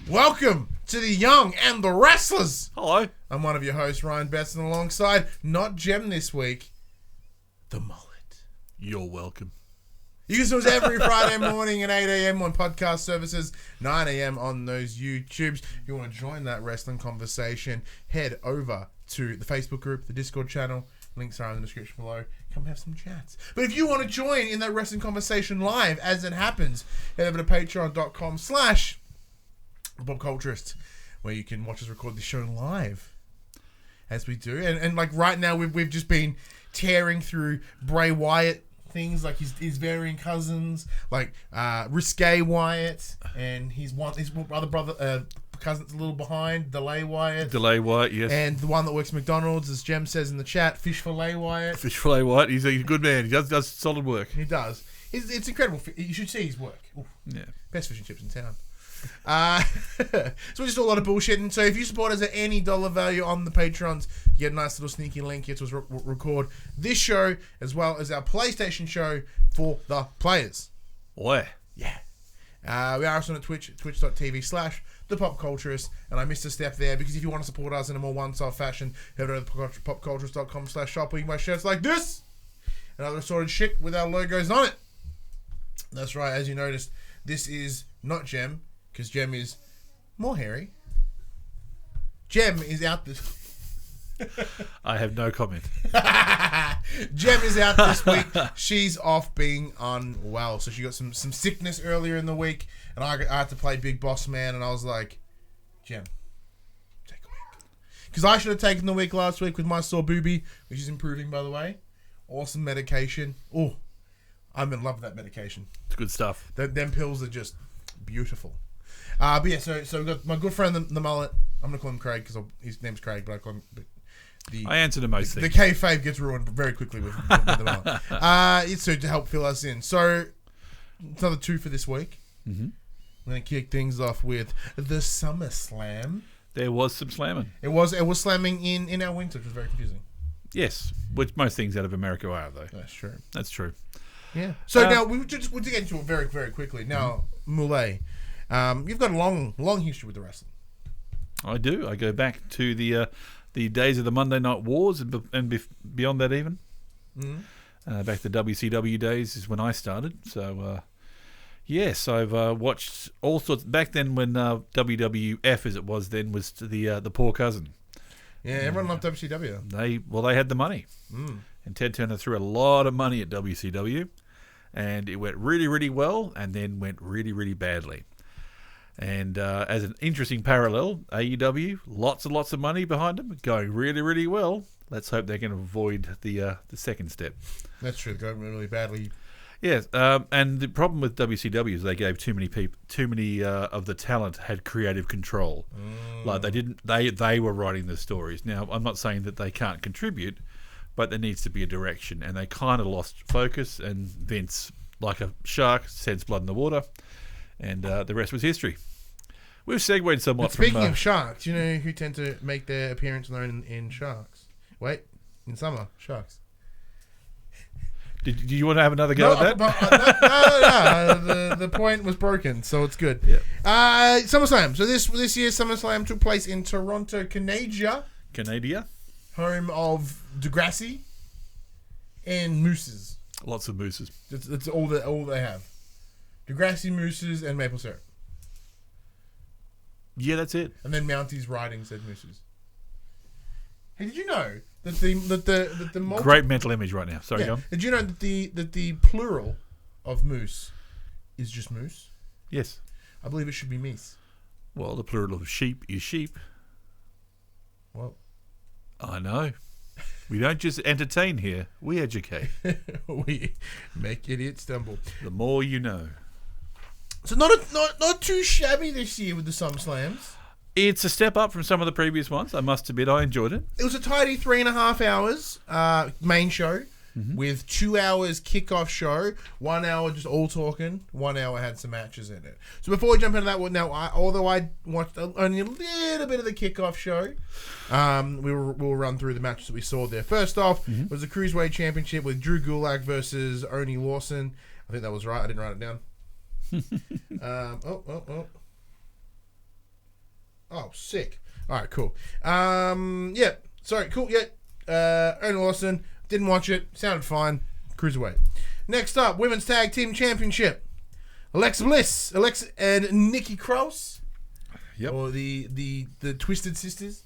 Welcome to the Young and the Restless. Hello. I'm one of your hosts, Ryan Betson, alongside, not Jem this week, the Mullet. You're welcome. You can listen to us every Friday morning at 8 a.m. on podcast services, 9 a.m. on those YouTubes. If you want to join that wrestling conversation, head over to the Facebook group, the Discord channel. Links are in the description below. Come have some chats. But if you want to join in that wrestling conversation live as it happens, head over to patreon.com/PopCulturist, where you can watch us record the show live as we do. And like right now, we've just been tearing through Bray Wyatt things, like his varying cousins, like Risque Wyatt and his other brother cousin that's a little behind, Delay Wyatt, yes, and the one that works at McDonald's, as Jem says in the chat, Fish Fillet Wyatt. He's a good man. He does solid work. He does. It's incredible. You should see his work. Oof. Yeah, best fish and chips in town. So we just do a lot of bullshit, and so if you support us at any dollar value on the Patrons, you get a nice little sneaky link here to us record this show as well as our PlayStation show for the players. Where? Yeah. We are also on Twitch, twitch.tv/thepopculturist, and I missed a step there because if you want to support us in a more one-style fashion, head over to popculturist.com/shop where you can buy shirts like this and other assorted shit with our logos on it. That's right, as you noticed, this is not Jem, because Jem is more hairy. Jem is out this... I have no comment. Jem is out this week. She's off being unwell. So she got some sickness earlier in the week, and I had to play Big Boss Man, and I was like, Jem, take a week. Because I should have taken the week last week with my sore boobie, which is improving, by the way. Awesome medication. Oh, I'm in love with that medication. It's good stuff. Them pills are just beautiful. But yeah, so we've got my good friend, the Mullet. I'm going to call him Craig because his name's Craig, but I call him... I answer to most things. The kayfabe gets ruined very quickly with the Mullet. It's to help fill us in. So, it's another two for this week. Mm-hmm. I'm going to kick things off with the SummerSlam. There was some slamming. It was slamming in our winter, which was very confusing. Yes, which most things out of America are, though. That's true. Yeah. So now, we'll get into it very, very quickly. Now, Moulet, you've got a long history with the wrestling. I do. I go back to the days of the Monday Night Wars and beyond that even. Mm-hmm. Back to WCW days is when I started. So, yes, I've watched all sorts. Back then when WWF, as it was then, was the poor cousin. Yeah, everyone loved WCW. They had the money. Mm. And Ted Turner threw a lot of money at WCW. And it went really, really well and then went really, really badly. And as an interesting parallel, AEW, lots and lots of money behind them, going really, really well. Let's hope they can avoid the second step. That's true. Going really badly. Yes, and the problem with WCW is they gave too many of the talent had creative control. Like they were writing the stories. Now, I'm not saying that they can't contribute, but there needs to be a direction, and they kind of lost focus. And Vince, like a shark, sends blood in the water. And the rest was history. We've segued somewhat from... Speaking of sharks, do you know who tend to make their appearance known in Sharks? Wait, in summer, Sharks. Did you want to have another go at that? No. The point was broken, so it's good. Yep. SummerSlam. So this year's SummerSlam took place in Toronto, Canada. Home of Degrassi and mooses. Lots of mooses. That's all they have. Degrassi, mooses, and maple syrup. Yeah, that's it. And then Mounties riding said mooses. Hey, did you know that the great mental image right now. Sorry, go on. Did you know that the plural of moose is just moose? Yes. I believe it should be meese. Well, the plural of sheep is sheep. Well, I know. We don't just entertain here. We educate. We make idiots stumble. The more you know. So not too shabby this year with the SummerSlams. It's a step up from some of the previous ones. I must admit, I enjoyed it. It was a tidy 3.5 hours main show with 2 hours kickoff show, 1 hour just all talking, 1 hour had some matches in it. So before we jump into that one, now although I watched only a little bit of the kickoff show, we'll run through the matches that we saw there. First off was the Cruiserweight Championship with Drew Gulak versus Oney Lorcan. I think that was right. I didn't write it down. sick. All right, cool. Yeah. Sorry, cool. Yeah. Oney Lawson. Didn't watch it. Sounded fine. Cruiserweight. Next up, Women's Tag Team Championship. Alexa Bliss, and Nikki Cross. Yep. Or the Twisted Sisters.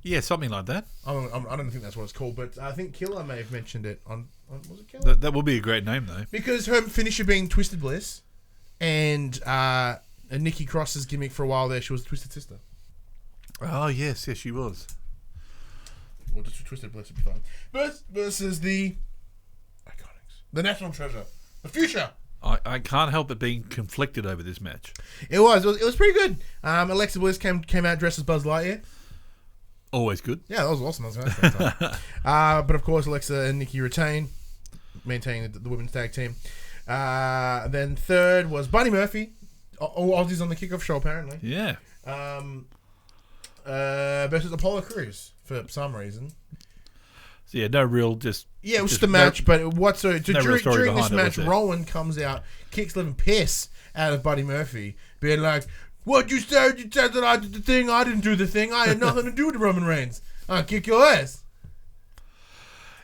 Yeah, something like that. I don't think that's what it's called, but I think Killer may have mentioned it on was it Killer? That would be a great name, though. Because her finisher being Twisted Bliss, and Nikki Cross's gimmick for a while there, she was the Twisted Sister. Oh, yes, she was. Or just Twisted Bliss would be fine. Versus the Iconics. The National Treasure. The Future. I can't help but being conflicted over this match. It was pretty good. Alexa Bliss came out dressed as Buzz Lightyear. Always good. Yeah, that was awesome. That was fantastic. But of course, Alexa and Nikki retain, maintaining the women's tag team. Then third was Bunny Murphy. All Aussies on the Kickoff show, apparently. Yeah. Versus Apollo Crews for some reason. So yeah, no real it was just a match, but during this match, Rollins comes out, kicks living piss out of Buddy Murphy, being like, "What you said? You said that I did the thing. I didn't do the thing. I had nothing to do with Roman Reigns. I'll kick your ass."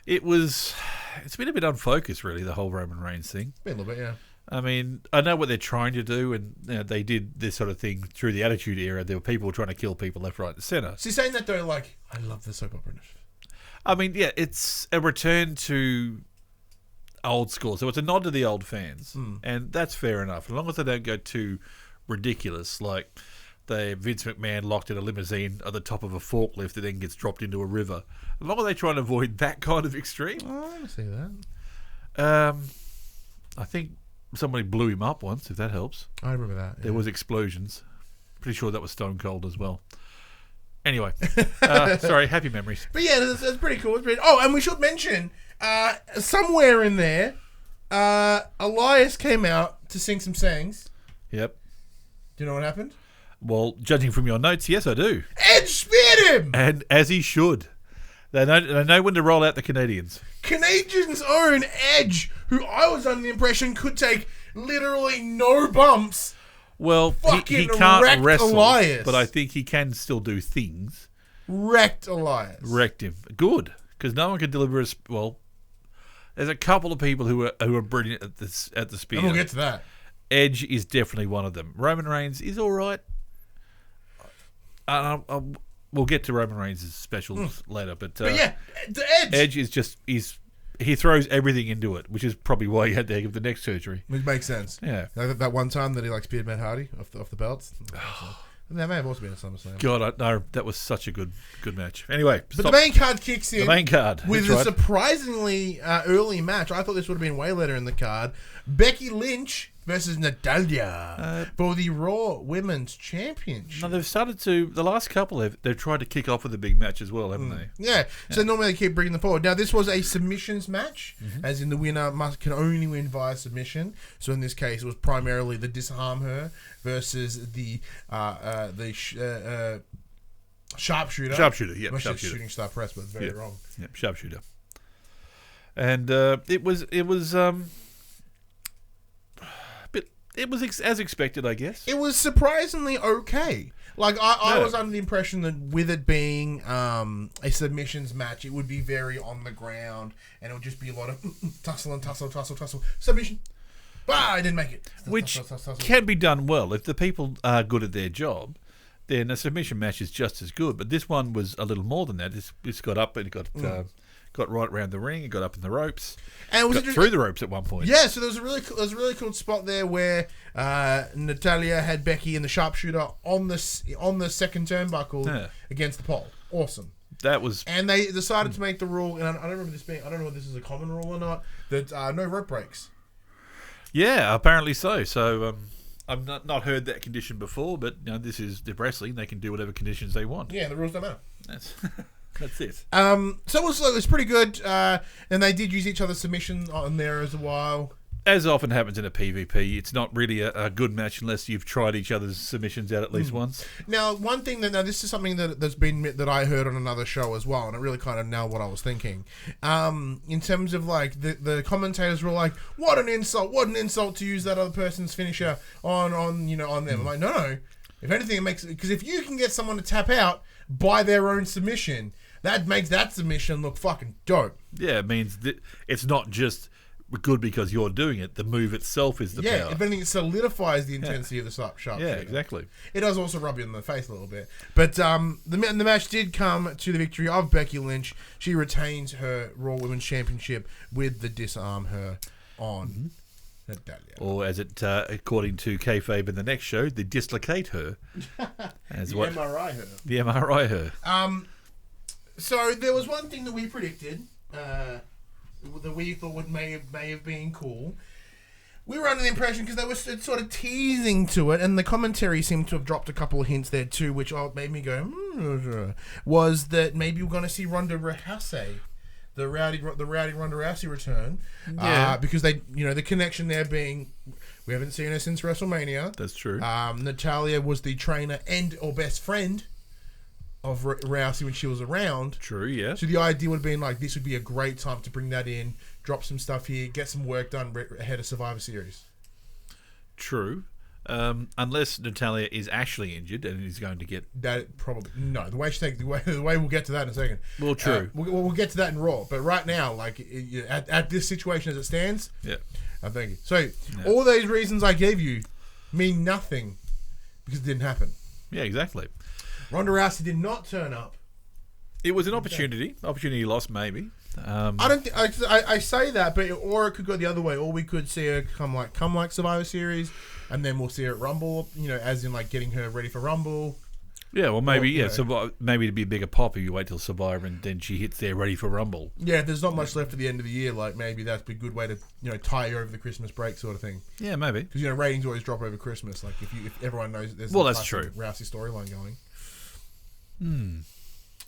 It's been a bit unfocused, really, the whole Roman Reigns thing. A little bit, yeah. I mean, I know what they're trying to do, and they did this sort of thing through the Attitude Era. There were people trying to kill people left, right, and centre. See, saying that though, like, I love the soap opera industry. I mean, yeah, it's a return to old school. So it's a nod to the old fans. And that's fair enough. As long as they don't go too ridiculous, like Vince McMahon locked in a limousine at the top of a forklift that then gets dropped into a river. As long as they try and avoid that kind of extreme. Oh, I want to see that. I think somebody blew him up once, if that helps. I remember that. Yeah. There was explosions. Pretty sure that was Stone Cold as well. Anyway, sorry, happy memories. But yeah, that's pretty cool. Oh, and we should mention, somewhere in there, Elias came out to sing some songs. Yep. Do you know what happened? Well, judging from your notes, yes, I do. Edge speared him! And as he should. They know when to roll out the Canadians. Canadians' own Edge, who I was under the impression could take literally no bumps. Well, he can't wrestle, Elias. But I think he can still do things. Wrecked Elias. Wrecked him. Good, because no one can deliver as well. There's a couple of people who are brilliant at the spear. And we'll get to that. Edge is definitely one of them. Roman Reigns is all right. We'll get to Roman Reigns' specials later, but yeah, the Edge. Edge is just he throws everything into it, which is probably why he had to have the neck surgery. Which makes sense. Yeah. Like that one time that he speared Matt Hardy off the belts. That may have also been a SummerSlam. God, no, that was such a good match. Anyway, but the main card kicks in. The main card. With a surprisingly early match. I thought this would have been way later in the card. Becky Lynch versus Natalya for the Raw Women's Championship. No, they've started to. The last couple they've tried to kick off with a big match as well, haven't they? Yeah. So normally they keep bringing them forward. Now this was a submissions match, as in the winner can only win via submission. So in this case, it was primarily the disarm her versus the sharpshooter. Sharpshooter, yeah. Sharpshooter. Shooting star press, but very wrong. Yeah, sharpshooter. And it was as expected, I guess. It was surprisingly okay. Like, I was under the impression that with it being a submissions match, it would be very on the ground, and it would just be a lot of tussle, submission. Bah, I didn't make it. Which can be done well. If the people are good at their job, then a submission match is just as good. But this one was a little more than that. This got up and it got right around the ring. It got up in the ropes. And it was got through the ropes at one point. Yeah, so there was a really cool spot there where Natalya had Becky in the sharpshooter on the second turnbuckle against the pole. Awesome. That was, and they decided to make the rule, and I don't remember this being. I don't know if this is a common rule or not. That no rope breaks. Yeah, apparently so. So I've not heard that condition before, but this is the wrestling. They can do whatever conditions they want. Yeah, the rules don't matter. That's it. So it was pretty good, and they did use each other's submission on there as a while. As often happens in a PvP, it's not really a good match unless you've tried each other's submissions out at least once. Now, one thing this is something that I heard on another show as well, and it really kind of nailed what I was thinking. In terms of like the commentators were like, "What an insult! What an insult to use that other person's finisher on them." I'm like, no. If anything, it makes... Because if you can get someone to tap out by their own submission, that makes that submission look fucking dope. Yeah, it means that it's not just good because you're doing it. The move itself is the power. Yeah, if anything, it solidifies the intensity of the sharp. Yeah, exactly. It does also rub you in the face a little bit. But the match did come to the victory of Becky Lynch. She retains her Raw Women's Championship with the disarm her on Natalya. Or as it, according to kayfabe in the next show, the dislocate her. As the MRI her. The MRI her. So there was one thing that we predicted that we thought may have been cool. We were under the impression, because they were sort of teasing to it, and the commentary seemed to have dropped a couple of hints there too, which made me go, was that maybe we're going to see Ronda Rousey, the rowdy Ronda Rousey return, because they, the connection there being, we haven't seen her since WrestleMania. That's true. Natalya was the trainer or best friend of Rousey when she was around. True, yeah. So the idea would have been like, this would be a great time to bring that in, drop some stuff here, get some work done ahead of Survivor Series. True. Unless Natalya is actually injured and is going to get... That probably... No, the way we'll get to that in a second. Well, true. We'll get to that in Raw. But right now, like, at this situation as it stands... Yeah. Thank you. So, all those reasons I gave you mean nothing because it didn't happen. Yeah, exactly. Ronda Rousey did not turn up. It was an opportunity. Opportunity lost, maybe. I don't. I say that, but or it could go the other way. Or we could see her come like Survivor Series, and then we'll see her at Rumble. As in like getting her ready for Rumble. Yeah, well, maybe maybe to be a bigger pop if you wait till Survivor and then she hits there ready for Rumble. Yeah, if there's not much left at the end of the year, like maybe that'd be a good way to tie you over the Christmas break sort of thing. Yeah, maybe because ratings always drop over Christmas. Like if everyone knows there's that's true. Rousey storyline going.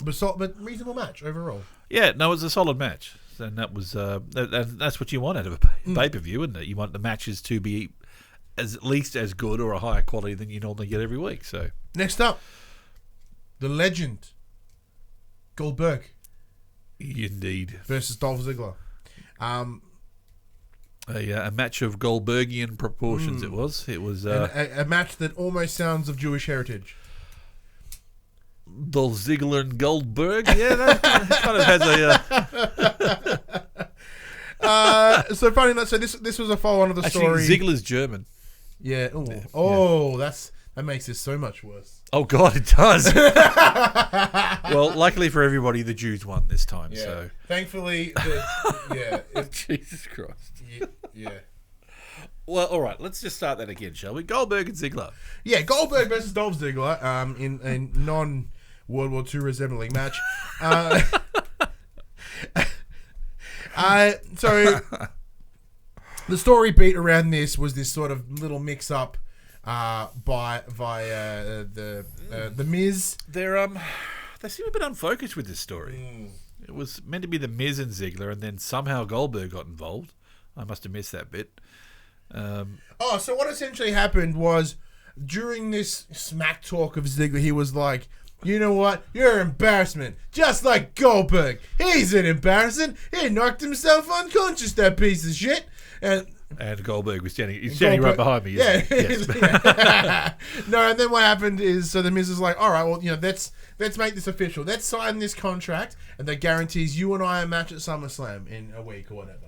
But reasonable match overall. Yeah, no, it was a solid match, and that was that's what you want out of a pay-per-view, isn't it? You want the matches to be at least as good or a higher quality than you normally get every week. So next up, the legend Goldberg, indeed, versus Dolph Ziggler. A match of Goldbergian proportions. It was a match that almost sounds of Jewish heritage. Dolph Ziggler and Goldberg, yeah, that kind of has a. So funny enough, so this was a follow-on of the story. Ziggler's German. Yeah. That makes this so much worse. Oh God, it does. Well, luckily for everybody, the Jews won this time. Yeah. So thankfully, Jesus Christ. Yeah. Well, all right. Let's just start that again, shall we? Goldberg and Ziggler. Yeah, Goldberg versus Dolph Ziggler in a non-World War II resembling match. So the story beat around this was this sort of little mix-up via the Miz. They seem a bit unfocused with this story. It was meant to be the Miz and Ziggler, and then somehow Goldberg got involved. I must have missed that bit. So what essentially happened was during this smack talk of Ziggler, he was like, you know what? You're an embarrassment. Just like Goldberg. He's an embarrassment. He knocked himself unconscious, that piece of shit. And Goldberg was standing right behind me. Yeah. Yes. No, and then what happened is, so the Miz is like, all right, well, let's make this official. Let's sign this contract, and that guarantees you and I a match at SummerSlam in a week or whatever.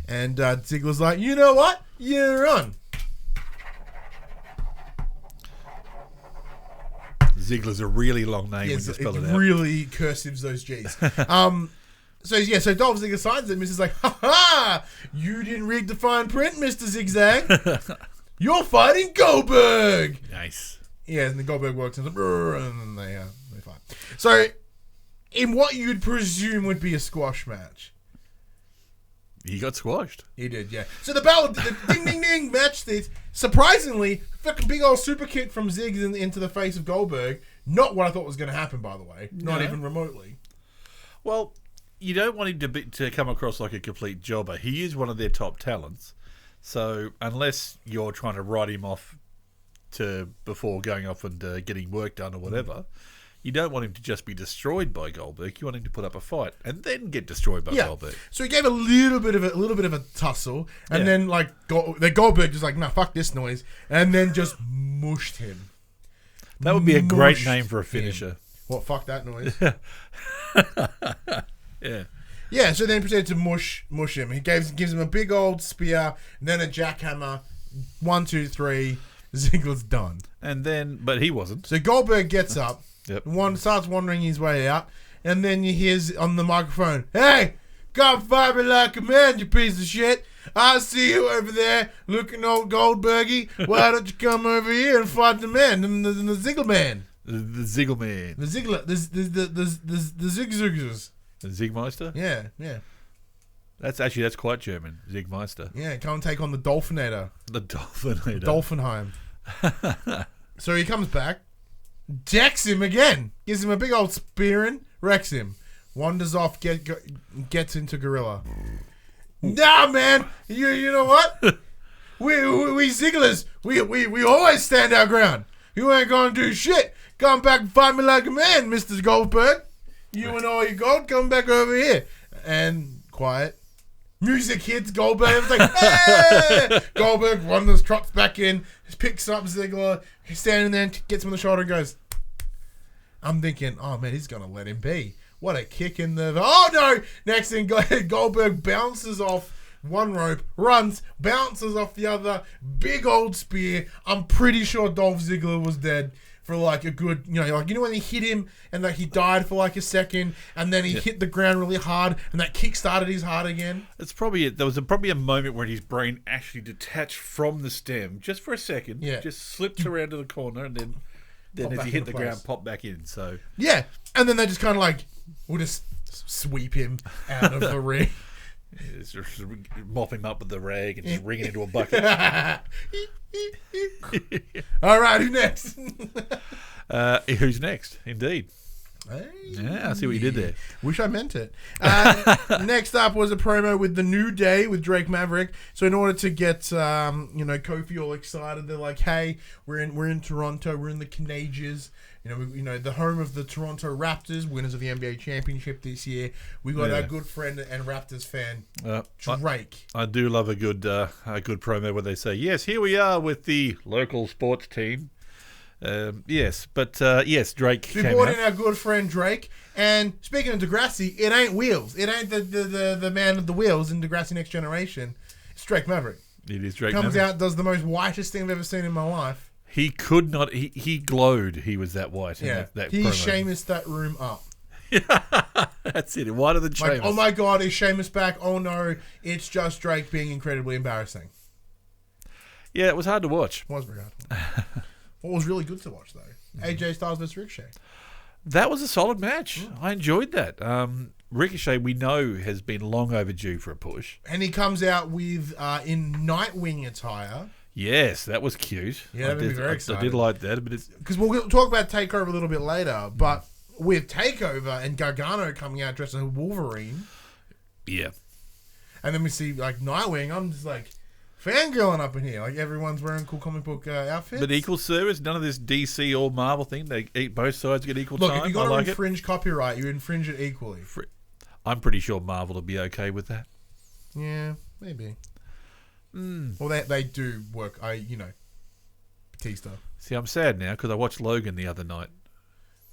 And Ziggler's like, you know what? You're on. Ziggler's a really long name when you spell it out. Really cursives those G's. So Dolph Ziggler signs it. Miz is like, ha! You didn't read the fine print, Mr. Zigzag. You're fighting Goldberg. Nice. Yeah, and then Goldberg works and then they fight. So, in what you'd presume would be a squash match. He got squashed. He did, yeah. So the battle, the ding ding ding match, this surprisingly fucking big old super kick from Ziggs into the face of Goldberg. Not what I thought was going to happen, by the way. Not even remotely. Well, you don't want him to come across like a complete jobber. He is one of their top talents. So unless you're trying to write him off before going off and getting work done or whatever. You don't want him to just be destroyed by Goldberg. You want him to put up a fight and then get destroyed by Goldberg. So he gave a little bit of a tussle, and then Goldberg just like, nah, fuck this noise, and then just mushed him. That would be a great Mushed name for a him. finisher. What? Fuck that noise. Yeah. Yeah, so then he proceeded to mush him. He gives him a big old spear, then a jackhammer. 1, 2, 3. Ziggler's done. And then, but he wasn't. So Goldberg gets up, Yep. starts wandering his way out, and then you hear on the microphone, "Hey, come fight me like a man, you piece of shit. I see you over there looking old Goldbergy. Why don't you come over here and fight the man, the Ziggler man? The Ziggler man. The Ziggler, the Zigzers. The Zigmeister? Yeah. That's quite German. Zigmeister. Yeah, come and take on the Dolphinator. The Dolphinator. Dolphinheim. So he comes back, decks him again, gives him a big old spearing, wrecks him, wanders off, gets into Gorilla. Nah, man, you know what? we Zigglers, we always stand our ground. You ain't gonna do shit. Come back and fight me like a man, Mr. Goldberg. You and all your gold, come back over here. And quiet. Music hits Goldberg. It's like, hey! Goldberg wanders, trots back in, picks up Ziggler. He's standing there and gets him on the shoulder and goes, I'm thinking, oh man, he's going to let him be. What a kick in the... Oh no! Next thing, Goldberg bounces off one rope, runs, bounces off the other, big old spear. I'm pretty sure Dolph Ziggler was dead for like a good, when he hit him and like he died for like a second and then he hit the ground really hard and that kick started his heart again. It's probably it. There was probably a moment where his brain actually detached from the stem just for a second. Yeah. Just slipped around to the corner and then as he hit the ground, popped back in. So yeah, and then they just kind of like we'll just sweep him out of the ring. Just mop him up with the rag and just wring it into a bucket. All right, who next? Who's next? Indeed. Hey. Yeah, I see what you did there. Wish I meant it. Next up was a promo with the New Day with Drake Maverick. So in order to get Kofi all excited, they're like, "Hey, we're in Toronto. We're in the Canadians. The home of the Toronto Raptors, winners of the NBA championship this year. We got our good friend and Raptors fan, Drake. I do love a good promo where they say, "Yes, here we are with the local sports team." Yes, Drake We came brought out. in our good friend Drake. And speaking of Degrassi, it ain't Wheels. It ain't the man of the wheels in Degrassi Next Generation. It's Drake Maverick. It is Drake Comes Maverick. out, does the most whitest thing I've ever seen in my life. He could not. He glowed. He was that white. Yeah, In that he promo. Sheamus that room up. That's it. Whiter than Sheamus. Like, oh my god, is Sheamus back? Oh no, it's just Drake being incredibly embarrassing. Yeah, it was hard to watch. It was very hard. What was really good to watch though? AJ Styles vs Ricochet. That was a solid match. I enjoyed that. Ricochet, we know, has been long overdue for a push. And he comes out with in Nightwing attire. Yes, that was cute. Yeah, that made me very excited. I did like that, but it's Because we'll talk about Takeover a little bit later, but with Takeover and Gargano coming out dressed as Wolverine, yeah. and then we see like Nightwing, I'm just like fangirling up in here. Like everyone's wearing cool comic book outfits. But equal service, none of this DC or Marvel thing. They both sides get equal Look, time. if you got to I like infringe copyright, you infringe it equally. I'm pretty sure Marvel will be okay with that. Yeah, maybe. Well, they do work. Batista. See, I'm sad now because I watched Logan the other night.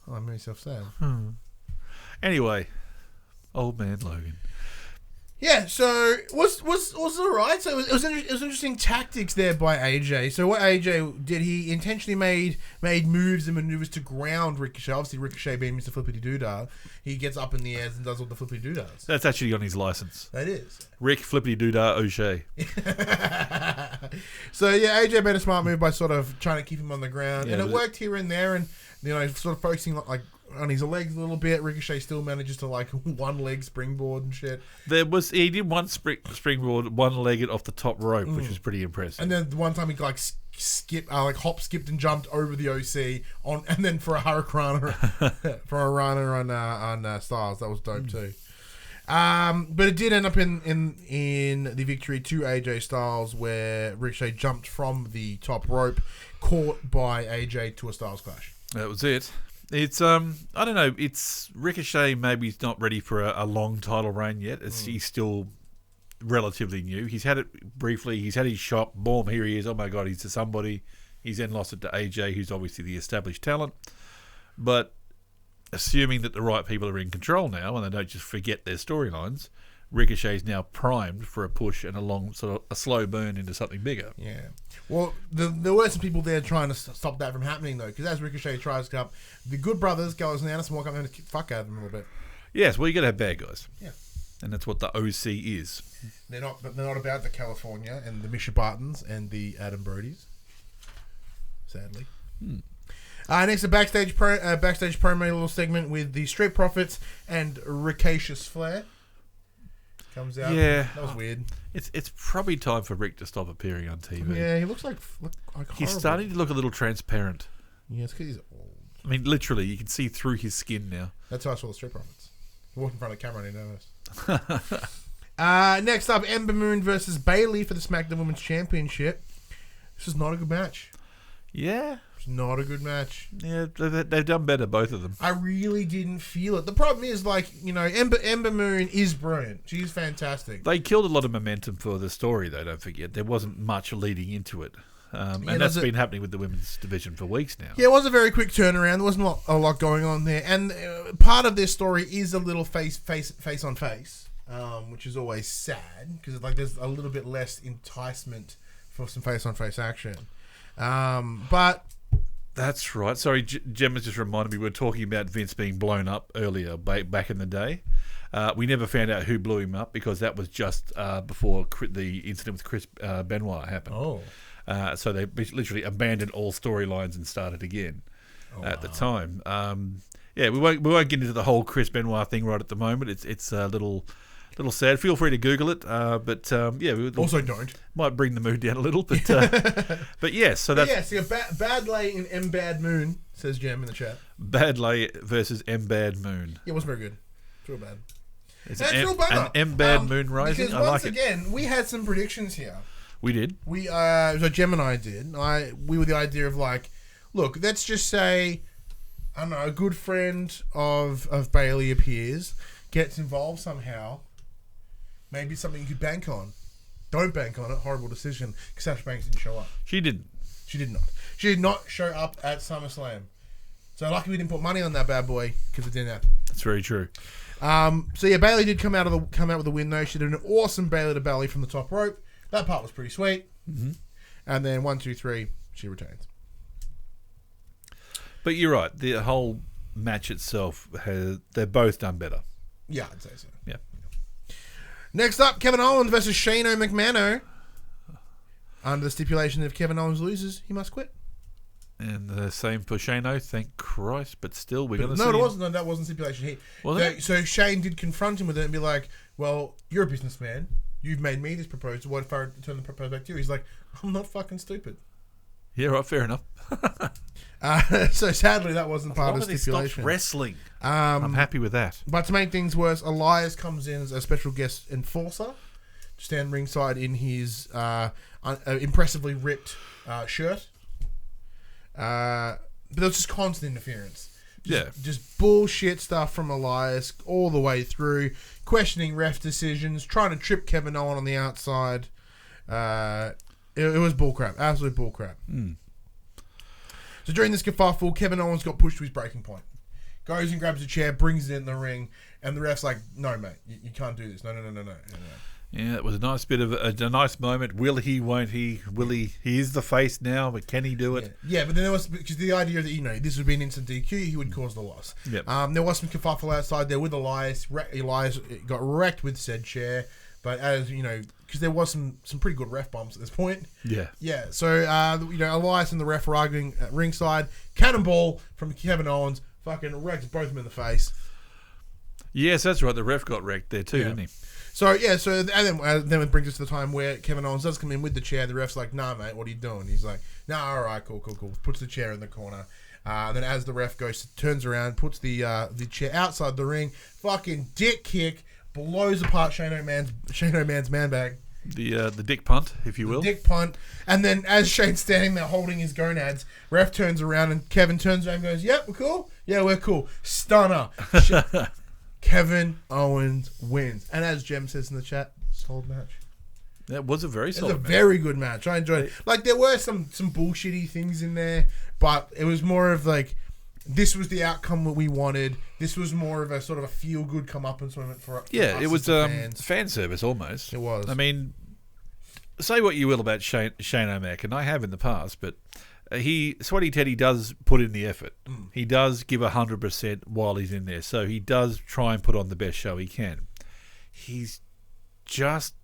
Oh, I made myself sad. Anyway, old man Logan. Yeah, so was alright. So it was interesting tactics there by AJ. So what AJ did, he intentionally made moves and maneuvers to ground Ricochet. Obviously, Ricochet being Mr. Flippity Doodah, he gets up in the air and does all the Flippity Doodahs. That's actually on his license. That is. Rick Flippity Doodah O'Shea. So yeah, AJ made a smart move by sort of trying to keep him on the ground, Yeah, and it worked here and there, and sort of focusing like on his legs a little bit. Ricochet still manages to like one leg springboard and shit. He did one springboard, one-legged off the top rope, which was pretty impressive. And then the one time he like hop, skipped, and jumped over the OC and then for a hurricane for a runner on Styles. That was dope too. But it did end up in the victory to AJ Styles, where Ricochet jumped from the top rope, caught by AJ to a Styles clash. That was it. It's I don't know. It's Ricochet. Maybe he's not ready for a long title reign yet. He's still relatively new. He's had it briefly. He's had his shot. Boom! Here he is. Oh my god! He's somebody. He's then lost it to AJ, who's obviously the established talent. But assuming that the right people are in control now and they don't just forget their storylines, Ricochet's now primed for a push and a long, sort of a slow burn into something bigger. Yeah. Well, there were some people there trying to stop that from happening, though, because as Ricochet tries to come up, the Good Brothers, Gallows and Anderson, walk up and kick the fuck out of them a little bit. Yes, well, you got to have bad guys. Yeah. And that's what the OC is. They're not about the California and the Misha Bartons and the Adam Brodys. Sadly. Next, a backstage promo little segment with the Street Profits and Ricochet's Flair. Comes out. Yeah. That was weird. It's probably time for Rick to stop appearing on TV. Yeah, he looks like He's starting to look a little transparent. Yeah, it's because he's old. I mean, literally, you can see through his skin now. That's how I saw the Street Profits. He walked in front of the camera and he noticed. Next up, Ember Moon versus Bayley for the SmackDown Women's Championship. This is not a good match. Yeah. It's not a good match. Yeah, they've done better, both of them. I really didn't feel it. The problem is, Ember Moon is brilliant. She's fantastic. They killed a lot of momentum for the story, though, don't forget. There wasn't much leading into it. And that's been happening with the women's division for weeks now. Yeah, it was a very quick turnaround. There wasn't a lot going on there. And part of this story is a little face on face, which is always sad, because there's a little bit less enticement for some face on face action. But that's right. Sorry, Gemma just reminded me we were talking about Vince being blown up earlier back in the day. We never found out who blew him up because that was just before the incident with Chris Benoit happened. Oh. So they literally abandoned all storylines and started again at the time. We won't get into the whole Chris Benoit thing right at the moment. It's a little sad. Feel free to Google it. We also don't. Might bring the mood down a little, but but yes. So that's Bad Lay in M Bad Moon, says Jem in the chat. Bad Lay versus M Bad Moon. Yeah, it wasn't very good. It's real bad. It's an real bummer. An M Bad Moon Rising. Because once again, we had some predictions here. We did. So Jem and I did. We were the idea of look, let's just say, I don't know, a good friend of Bayley appears, gets involved somehow. Maybe something you could bank on. Don't bank on it. Horrible decision. Because Sasha Banks didn't show up. She didn't. She did not. She did not show up at SummerSlam. So lucky we didn't put money on that bad boy because it didn't happen. That's very true. Bayley did come out with a win though. She did an awesome Bayley to belly from the top rope. That part was pretty sweet. Mm-hmm. And then 1, 2, 3, she retains. But you're right. The whole match itself they're both done better. Yeah, I'd say so. Yeah. Next up, Kevin Owens versus Shane McMahon. Under the stipulation that if Kevin Owens loses, he must quit. And the same for Shane-O, thank Christ. But still, we're going to see. No, it wasn't. No, that wasn't stipulation. So Shane did confront him with it and be like, "Well, you're a businessman. You've made me this proposal. What if I return the proposal back to you?" He's like, "I'm not fucking stupid." Yeah, right. Fair enough. So sadly, that wasn't part of the stipulation. Stopped wrestling. I'm happy with that. But to make things worse, Elias comes in as a special guest enforcer to stand ringside in his impressively ripped shirt. But there was just constant interference. Just bullshit stuff from Elias all the way through, questioning ref decisions, trying to trip Kevin Owens on the outside. It was bullcrap, absolute bullcrap. So during this kerfuffle, Kevin Owens got pushed to his breaking point. Goes and grabs a chair, brings it in the ring, and the ref's like, "No, mate, you can't do this. No. Yeah, it was a nice bit of a nice moment. Will he? Won't he? Will he? He is the face now, but can he do it? Yeah, but then there was because the idea that this would be an instant DQ, he would cause the loss. Yep. There was some kerfuffle outside there with Elias. Elias got wrecked with said chair, but as you know, because there was some pretty good ref bumps at this point. Yeah. So Elias and the ref were arguing at ringside. Cannonball from Kevin Owens fucking wrecked both of them in the face. Yes, that's right. The ref got wrecked there too, didn't he? So then it brings us to the time where Kevin Owens does come in with the chair. The ref's like, "Nah, mate, what are you doing?" He's like, "Nah, all right, cool." Puts the chair in the corner. Then as the ref turns around, puts the chair outside the ring. Fucking dick kick, blows apart Shane O'Man's man bag. The dick punt, if you will. Dick punt. And then as Shane's standing there holding his gonads, ref turns around and Kevin turns around and goes, "Yep, we're cool. Yeah, we're cool." Stunner. Kevin Owens wins. And as Jem says in the chat, sold match. That was a very It was solid a match. very good match. I enjoyed it. Like, there were some bullshitty things in there, but it was more of like, this was the outcome that we wanted. This was more of a sort of a feel-good comeuppance moment for us. Yeah, it was fans. fan service almost. It was. I mean, say what you will about Shane O'Mac, and I have in the past, but Sweaty Teddy does put in the effort. He does give 100% while he's in there, so he does try and put on the best show he can. He's just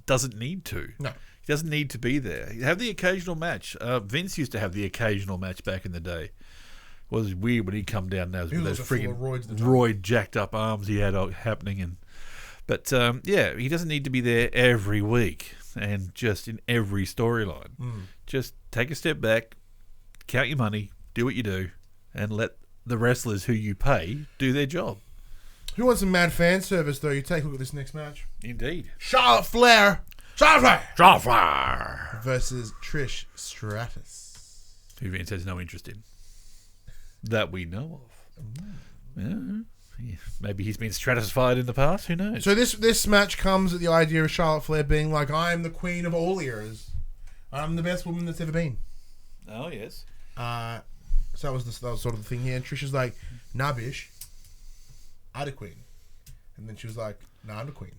doesn't need to. No. He doesn't need to be there. You have the occasional match. Vince used to have the occasional match back in the day. It was weird when he'd come down there with those freaking roid jacked up arms he had happening. But he doesn't need to be there every week and just in every storyline. Just take a step back, count your money, do what you do, and let the wrestlers who you pay do their job. Who wants some mad fan service, though? You take a look at this next match. Indeed. Charlotte Flair versus Trish Stratus. Who Vince has no interest in. That we know of. Yeah. Maybe he's been stratified in the past. Who knows? So this match comes at the idea of Charlotte Flair being like, I am the queen of all eras. I'm the best woman that's ever been. Oh, yes. So that was sort of the thing here. And Trish is like, nah, bish. I'm the queen. And then she was like, nah, I'm the queen.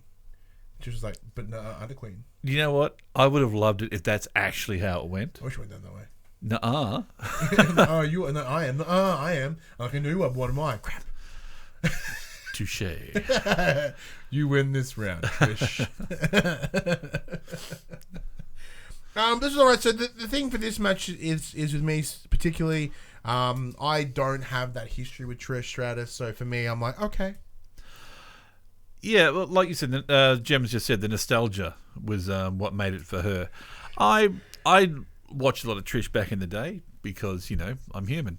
She was like, but no, I'm the queen. You know what? I would have loved it if that's actually how it went. I wish it went down that way. Nuh-uh. I am. I am. I can do what am I? Crap. Touche. You win this round, Trish. This is alright. So the thing for this match is with me particularly. I don't have that history with Trish Stratus, so for me, I'm like, okay. Yeah, well, like you said, Gem's just said the nostalgia was what made it for her. I watched a lot of Trish back in the day because, I'm human.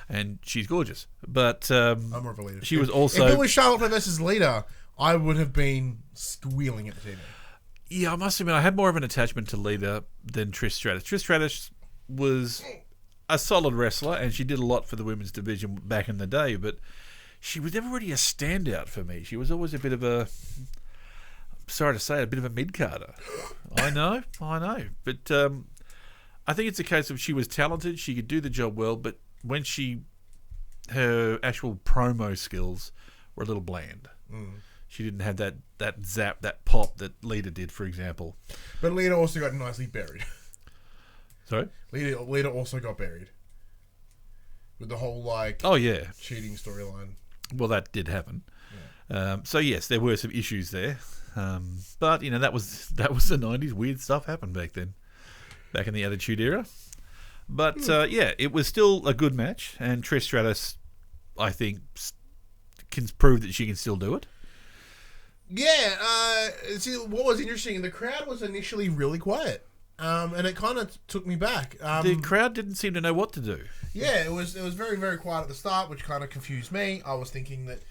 And she's gorgeous. But I'm more of a leader. She was also... If it was Charlotte versus Lita, I would have been squealing at the TV. Yeah, I must admit, I had more of an attachment to Lita than Trish Stratus. Trish Stratus was a solid wrestler, and she did a lot for the women's division back in the day, but she was never really a standout for me. She was always a bit of a... sorry to say it, a bit of a mid-carder. I know. But I think it's a case of she was talented, she could do the job well, but when her actual promo skills were a little bland. She didn't have that zap, that pop that Lita did, for example. But Lita also got nicely buried. Sorry? Lita also got buried. With the whole, cheating storyline. Well, that did happen. Yeah. So, yes, there were some issues there. But, that was the 90s. Weird stuff happened back then. Back in the Attitude Era. But, it was still a good match. And Trish Stratus, I think, can prove that she can still do it. Yeah. See, what was interesting, the crowd was initially really quiet. And it kind of took me back. The crowd didn't seem to know what to do. Yeah, it was very, very quiet at the start, which kind of confused me. I was thinking that,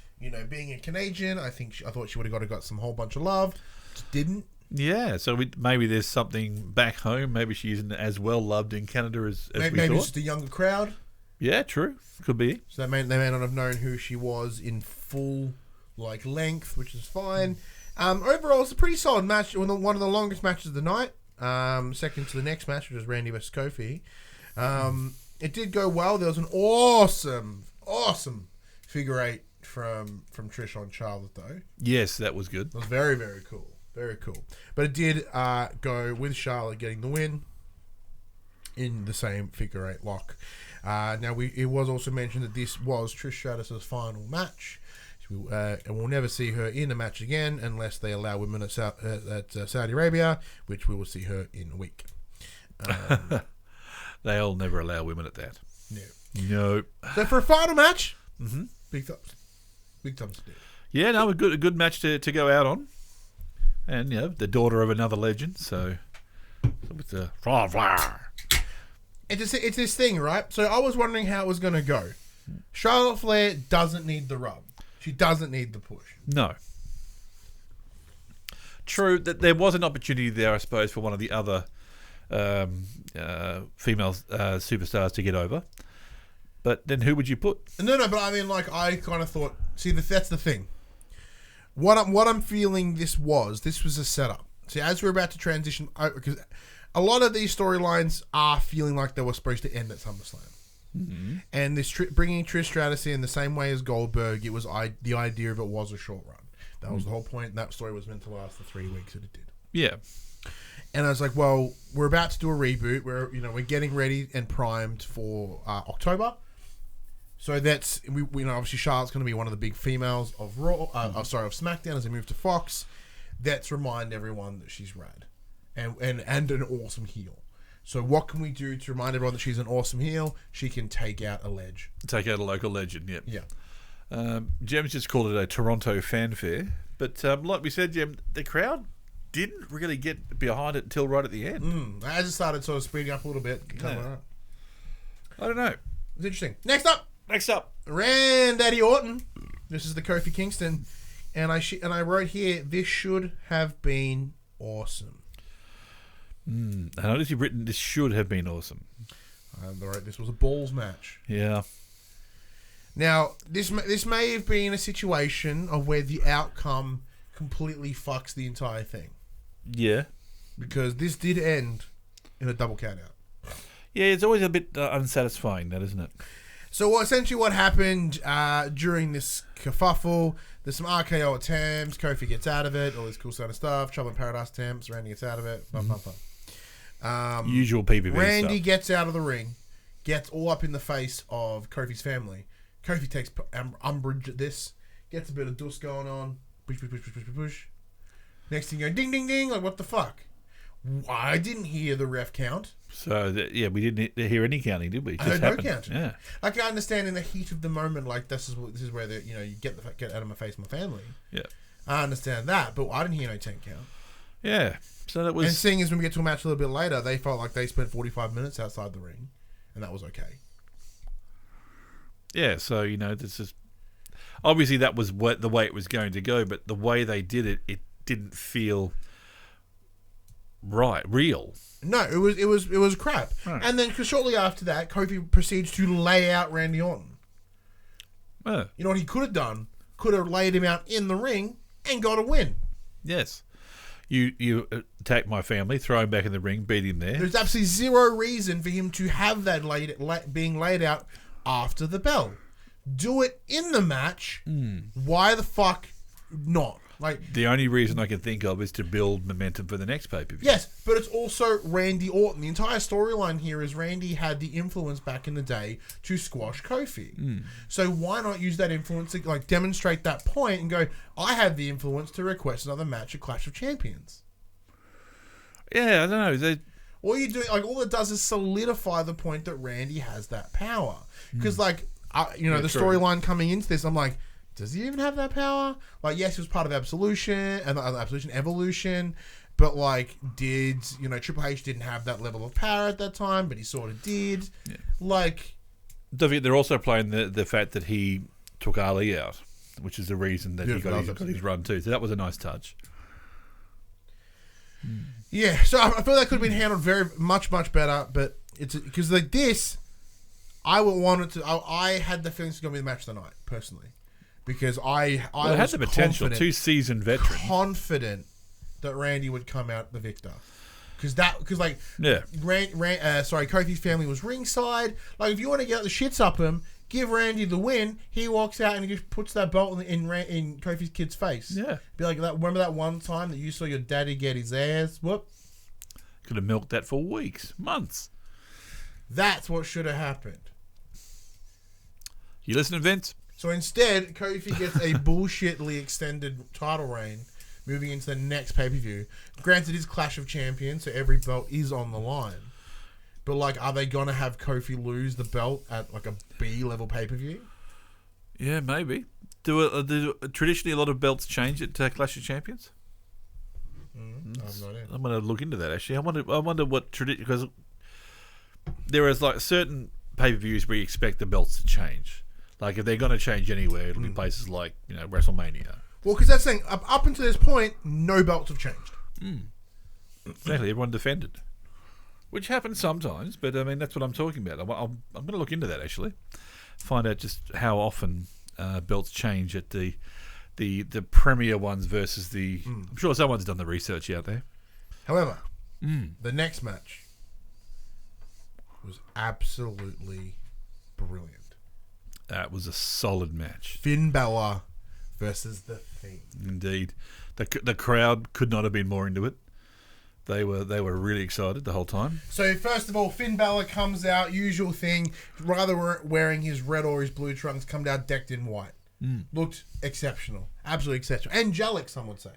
being a Canadian, I thought she would have got some whole bunch of love. Just didn't. Yeah, so maybe there's something back home. Maybe she isn't as well loved in Canada as we thought. Maybe it's just a younger crowd. Yeah, true. Could be. So they may not have known who she was in full length, which is fine. Overall, it's a pretty solid match. One of the longest matches of the night. Second to the next match, which was Randy vs. Kofi. It did go well. There was an awesome figure eight from Trish on Charlotte, though. Yes, that was good. It was very, very cool. Very cool. But it did go with Charlotte getting the win in the same figure eight lock. Now, it was also mentioned that this was Trish Stratus' final match. And we'll never see her in a match again unless they allow women at Saudi Arabia, which we will see her in a week. They'll never allow women at that. No. So for a final match, big thumbs. Big thumbs. Yeah, no, a good match to go out on. And, the daughter of another legend, so it's a... It's this thing, right? So I was wondering how it was going to go. Charlotte Flair doesn't need the rub. She doesn't need the push. No. True, that there was an opportunity there, I suppose, for one of the other female superstars to get over. But then who would you put? No, but I mean, I kind of thought... See, that's the thing. What I'm feeling this was a setup. So as we're about to transition, because a lot of these storylines are feeling like they were supposed to end at SummerSlam. Mm-hmm. And this bringing Trish Stratus in the same way as Goldberg, it was the idea of it was a short run. That was the whole point. That story was meant to last the 3 weeks that it did. Yeah. And I was like, well, we're about to do a reboot. We're getting ready and primed for October. So that's obviously Charlotte's going to be one of the big females of of SmackDown as they move to Fox. Let's remind everyone that she's rad and an awesome heel. So what can we do to remind everyone that she's an awesome heel? She can take out a ledge. Take out a local legend, yep. Yeah. Jem's just called it a Toronto fanfare. But like we said, Jem, the crowd didn't really get behind it until right at the end. As it started sort of speeding up a little bit. Yeah. I don't know. It's interesting. Next up, Randy Orton. This is the Kofi Kingston. And I wrote here, this should have been awesome. I noticed you've written, this should have been awesome. I wrote, this was a balls match. Yeah. Now, this may have been a situation of where the outcome completely fucks the entire thing. Yeah. Because this did end in a double count out. Yeah, it's always a bit unsatisfying, that, isn't it? So essentially what happened during this kerfuffle, there's some RKO attempts, Kofi gets out of it, all this cool sort of stuff, Trouble in Paradise attempts, Randy gets out of it, usual PPV Randy stuff. gets out of the ring, gets all up in the face of Kofi's family. Kofi takes umbrage at this, gets a bit of dust going on, push. Next thing you go, ding, ding, ding, like what the fuck? I didn't hear the ref count. So, we didn't hear any counting, did we? It I just heard happened. no counting. Yeah. Like, I understand in the heat of the moment, like, this is where you get out of my face, my family. Yeah. I understand that, but I didn't hear no 10 count. Yeah. So that was... And seeing as when we get to a match a little bit later, they felt like they spent 45 minutes outside the ring, and that was okay. Yeah, so, this is... Obviously, that was the way it was going to go, but the way they did it, it didn't feel... real. No, it was crap. Right. And then shortly after that, Kofi proceeds to lay out Randy Orton. You know what he could have done? Could have laid him out in the ring and got a win. Yes. You attack my family, throw him back in the ring, beat him there. There's absolutely zero reason for him to have that being laid out after the bell. Do it in the match. Why the fuck not? Like, the only reason I can think of is to build momentum for the next pay-per-view. Yes, but it's also Randy Orton. The entire storyline here is Randy had the influence back in the day to squash Kofi. So why not use that influence to demonstrate that point and go, I have the influence to request another match at Clash of Champions. Yeah, I don't know. All you do, all it does is solidify the point that Randy has that power. Because, the storyline coming into this, I'm like, does he even have that power? Yes, he was part of Evolution, but Triple H didn't have that level of power at that time, but he sort of did. Yeah. They're also playing the fact that he took Ali out, which is the reason that he got his run too. So that was a nice touch. Yeah, so I feel that could have been handled very much better, but it's because this, I had the feeling it's going to be the match of the night personally. Because I had the potential, 2 seasoned veteran, confident that Randy would come out the victor, because Kofi's family was ringside. If you want to get the shits up him, give Randy the win. He walks out and he just puts that belt in Kofi's kid's face. Yeah, be like that. Remember that one time that you saw your daddy get his ass whoop? Could have milked that for weeks, months. That's what should have happened. You listening, Vince? So instead, Kofi gets a bullshitly extended title reign moving into the next pay-per-view. Granted, it's Clash of Champions, so every belt is on the line. But, are they going to have Kofi lose the belt at, a B-level pay-per-view? Yeah, maybe. Do traditionally a lot of belts change at Clash of Champions? I have no idea. I'm going to look into that, actually. I wonder what tradition... Because there is, certain pay-per-views where you expect the belts to change. If they're going to change anywhere, it'll be places like, WrestleMania. Well, because that's saying, up until this point, no belts have changed. Exactly, everyone defended. Which happens sometimes, but, that's what I'm talking about. I'm going to look into that, actually. Find out just how often belts change at the premier ones versus the... I'm sure someone's done the research out there. However, the next match was absolutely brilliant. That was a solid match. Finn Balor versus the Fiend. Indeed. The crowd could not have been more into it. They were really excited the whole time. So first of all, Finn Balor comes out, usual thing, rather wearing his red or his blue trunks, come out decked in white. Looked exceptional. Absolutely exceptional. Angelic, some would say.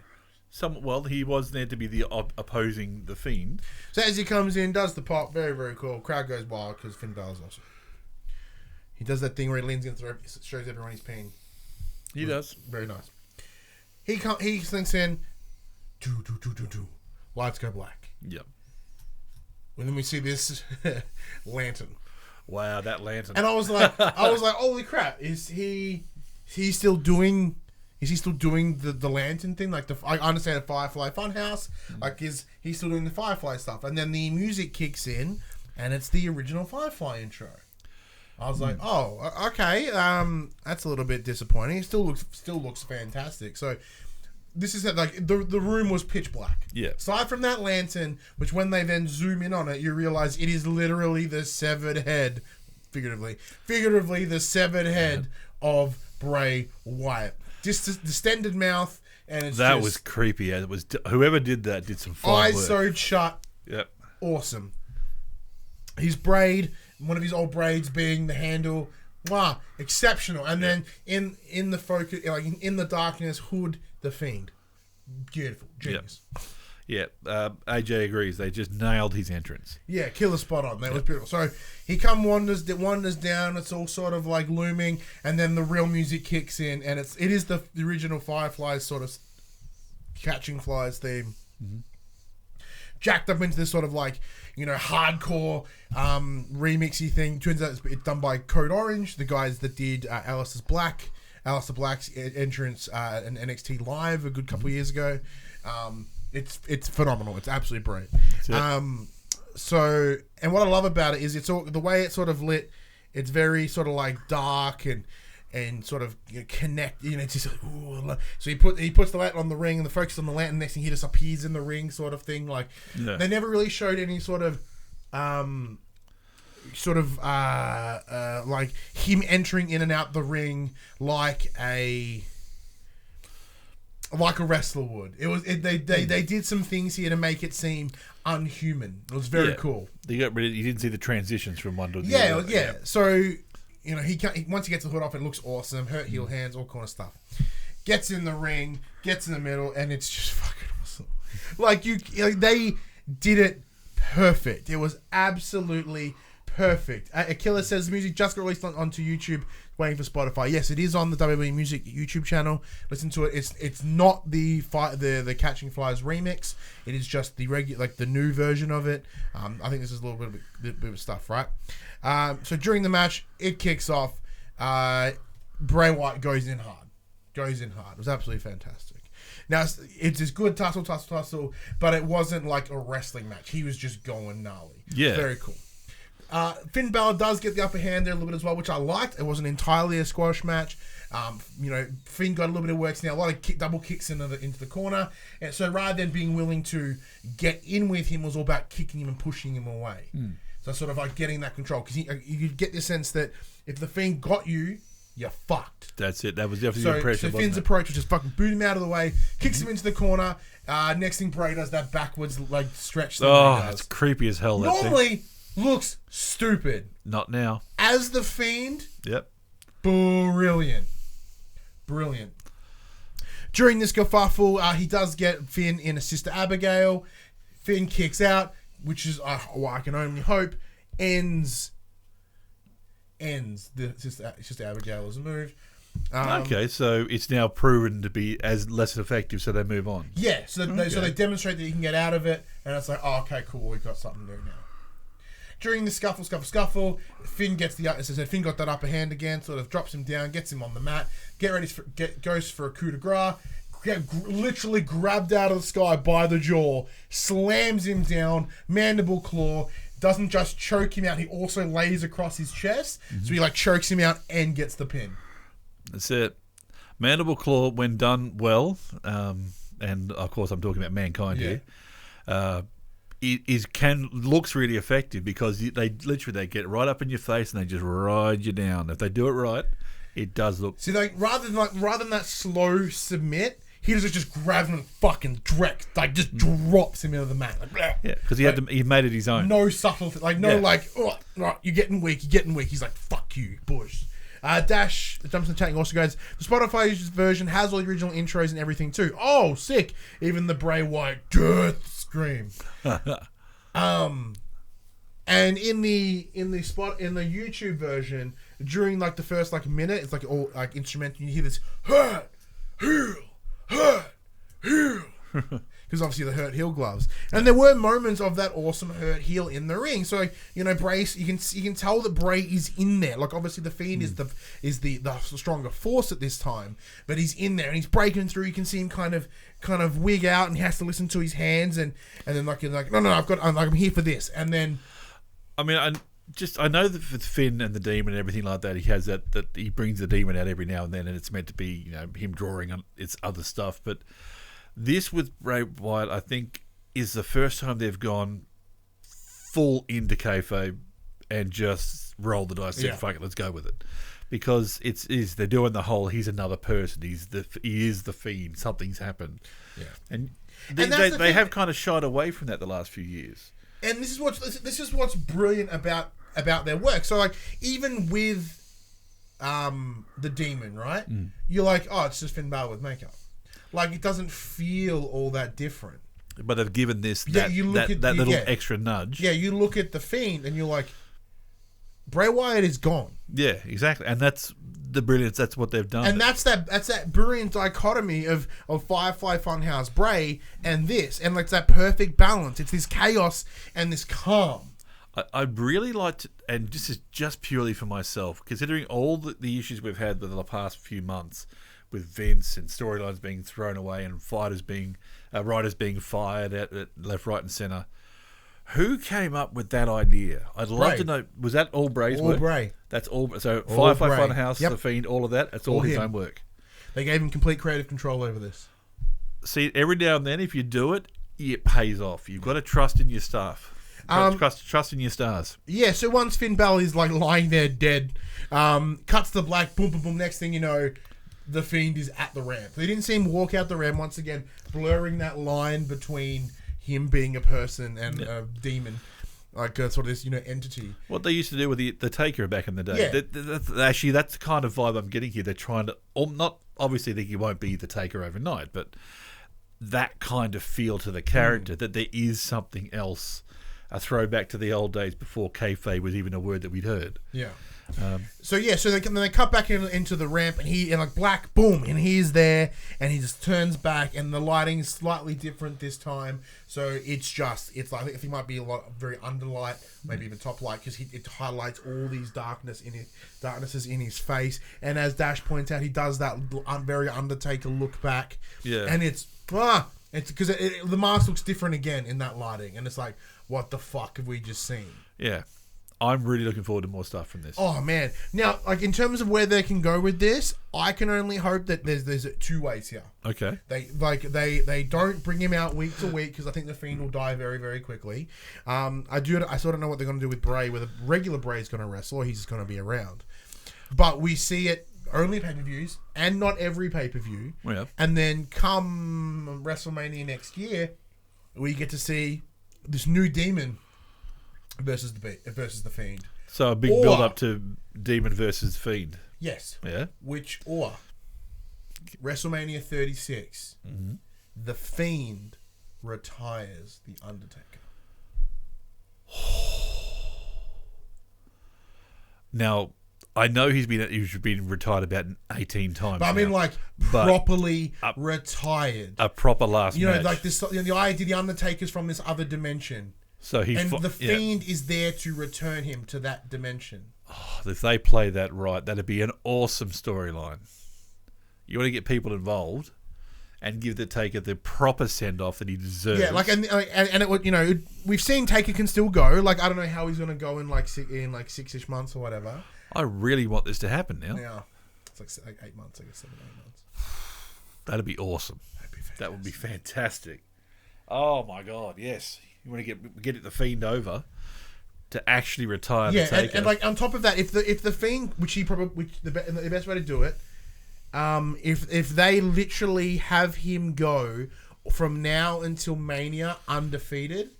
Well, he was there to be the opposing the Fiend. So as he comes in, does the pop, very, very cool. Crowd goes wild because Finn Balor's awesome. He does that thing where he leans against the rope, shows everyone he's peeing. He does. Very nice. He slinks in, do. Lights go black. Yep. And then we see this lantern. Wow, that lantern. And I was like, holy crap! Is he still doing the lantern thing? Like I understand the Firefly Funhouse. Like he's still doing the Firefly stuff. And then the music kicks in, and it's the original Firefly intro. I was like, oh, okay. That's a little bit disappointing. It still looks fantastic. So. This is like the room was pitch black. Yeah. Aside from that lantern, which when they then zoom in on it, you realize it is literally the severed head, figuratively the severed head of Bray Wyatt. Just distended mouth, and it's that was creepy. It was whoever did that did some fine eyes work. sewed shut. Yep. Awesome. His braid, one of his old braids being the handle. Wow, exceptional. And then in the focus, like in the darkness, Hood. The Fiend. Beautiful. Genius. Yeah. AJ agrees. They just nailed his entrance. Yeah, killer spot on. That was beautiful. So he wanders down. It's all sort of like looming, and then the real music kicks in, and it is the original Fireflies sort of catching flies theme. Mm-hmm. Jacked up into this sort of like, hardcore remixy thing. Turns out it's done by Code Orange, the guys that did Alistair Black's entrance in NXT Live a good couple of years ago. It's phenomenal. It's absolutely brilliant. So, and what I love about it is it's all the way it's sort of lit. It's very sort of like dark and sort of connect. It's just like, ooh. So he puts the lantern on the ring and the focus on the lantern. Next thing he just appears in the ring, sort of thing. Like they never really showed any sort of. Like him entering in and out the ring like a wrestler would. They did some things here to make it seem unhuman. It was very cool. You didn't see the transitions from one to the other. Yeah. So once he gets the hood off, it looks awesome. Hurt heel hands, all kind of stuff. Gets in the ring, gets in the middle, and it's just fucking awesome. Like they did it perfect. It was absolutely perfect. Akilla says the music just got released onto YouTube, waiting for Spotify. Yes, it is on the WWE Music YouTube channel. Listen to it. It's not the Catching Flies remix. It is just the regular, like the new version of it. I think this is a little bit of stuff, right? So during the match, it kicks off. Bray Wyatt goes in hard. It was absolutely fantastic. Now, it's this good tussle, but it wasn't like a wrestling match. He was just going gnarly. Yeah. Very cool. Finn Balor does get the upper hand there a little bit as well, which I liked. It wasn't entirely a squash match. Finn got a little bit of works now, a lot of double kicks into the corner. And so rather than being willing to get in with him, it was all about kicking him and pushing him away. So sort of like getting that control. Because you get the sense that if the Fiend got you, you're fucked. That's it. That was definitely the impression. So Finn's approach was just fucking boot him out of the way, kicks him into the corner. Next thing, Bray does that backwards like stretch. That's creepy as hell. Normally looks stupid. Not now. As the Fiend. Yep. Brilliant. During this kerfuffle, he does get Finn in a Sister Abigail. Finn kicks out, which is I can only hope ends the Sister Abigail as a move. Okay, so it's now proven to be as less effective, so they move on. Yeah, so they demonstrate that you can get out of it, and it's like, oh, okay, cool, we've got something new now. During the scuffle, Finn gets Finn got that upper hand again, sort of drops him down, gets him on the mat, goes for a coup de grace, literally grabbed out of the sky by the jaw, slams him down, mandible claw, doesn't just choke him out, he also lays across his chest, so he like chokes him out and gets the pin. That's it. Mandible claw, when done well, and of course I'm talking about Mankind here, looks really effective because they get right up in your face and they just ride you down. If they do it right, it does look. See, rather than that slow submit, he just grabs him and fucking just drops him into the mat. Yeah, because he made it his own. No subtle, right, you're getting weak. He's like, fuck you, Bush. Dash jumps in the chat and also goes, the Spotify version has all the original intros and everything too. Oh, sick! Even the Bray Wyatt death scream. And in the YouTube version, during like the first like minute, it's like all like instrumental. You hear this hurt, heel, because obviously the hurt heel gloves, and there were moments of that awesome hurt heel in the ring. So Bray, you can tell that Bray is in there. Like obviously the Fiend is the stronger force at this time, but he's in there and he's breaking through. You can see him kind of wig out and he has to listen to his hands and then like no, I'm here for this. And then I mean I know that with Finn and the demon and everything like that, he has that he brings the demon out every now and then, and it's meant to be him drawing on its other stuff. But this with Bray Wyatt, I think, is the first time they've gone full into kayfabe and just rolled the dice. Said, fuck it, let's go with it, because they're doing the whole he's another person. He is the Fiend. Something's happened. Yeah, and they have kind of shied away from that the last few years. And this is what's brilliant about their work. So like even with the demon, right? You're like, oh, it's just Finn Balor with makeup. Like it doesn't feel all that different. But they've given this that little extra nudge. Yeah, you look at the Fiend and you're like, Bray Wyatt is gone. Yeah, exactly. And that's the brilliance. That's what they've done. And that's that brilliant dichotomy of Firefly Funhouse Bray and this, and like that perfect balance. It's this chaos and this calm. I'd really like to, and this is just purely for myself, considering all the issues we've had with the past few months with Vince and storylines being thrown away and writers being fired at left, right, and centre. Who came up with that idea? I'd love to know. Was that all Bray's work? All Bray. That's all. So Firefly Funhouse, The Fiend, all of that. That's all his own work. They gave him complete creative control over this. See, every now and then, if you do it, it pays off. You've got to trust in your staff. Trust in your stars. Yeah. So once Finn Balor is like lying there dead, cuts the black, boom, boom, boom. Next thing you know, the Fiend is at the ramp. They didn't see him walk out the ramp once again, blurring that line between him being a person and a demon, like sort of this entity. What they used to do with the Taker back in the day. Yeah. Actually, that's the kind of vibe I'm getting here. They're trying to not obviously think he won't be the Taker overnight, but that kind of feel to the character that there is something else, a throwback to the old days before kayfabe was even a word that we'd heard. Yeah. So they cut back into the ramp and like black, boom, and he's there and he just turns back and the lighting is slightly different this time. So it's like I think it might be a lot very underlight, maybe even top light, because it highlights all these darknesses in his face. And as Dash points out, he does that very Undertaker look back. Yeah, and it's because the mask looks different again in that lighting, and it's like, what the fuck have we just seen? Yeah. I'm really looking forward to more stuff from this. Oh man! Now, like in terms of where they can go with this, I can only hope that there's two ways here. Okay. They don't bring him out week to week, because I think the Fiend will die very, very quickly. I sort of know what they're going to do with Bray, whether regular Bray is going to wrestle or he's just going to be around. But we see it only pay-per-views and not every pay-per-view. Yeah. And then come WrestleMania next year, we get to see this new demon versus the Fiend. So a big build up to Demon versus Fiend. Yes. Yeah. WrestleMania 36, the Fiend retires the Undertaker. Now, I know he's been retired about 18 times. But I mean, properly retired. A proper last match. Like this, the idea the Undertaker's from this other dimension. So the Fiend is there to return him to that dimension. Oh, if they play that right, that'd be an awesome storyline. You want to get people involved and give the Taker the proper send off that he deserves. Yeah, and it would we've seen Taker can still go. Like I don't know how he's going to go in 6-ish months or whatever. I really want this to happen now. Yeah, it's like 8 months, I guess 7-8 months. That'd be awesome. That would be fantastic. Oh my God, yes. You want to get the Fiend over to actually retire the Yeah, Taker. and like on top of that, if the Fiend, the best way to do it, if they literally have him go from now until Mania undefeated.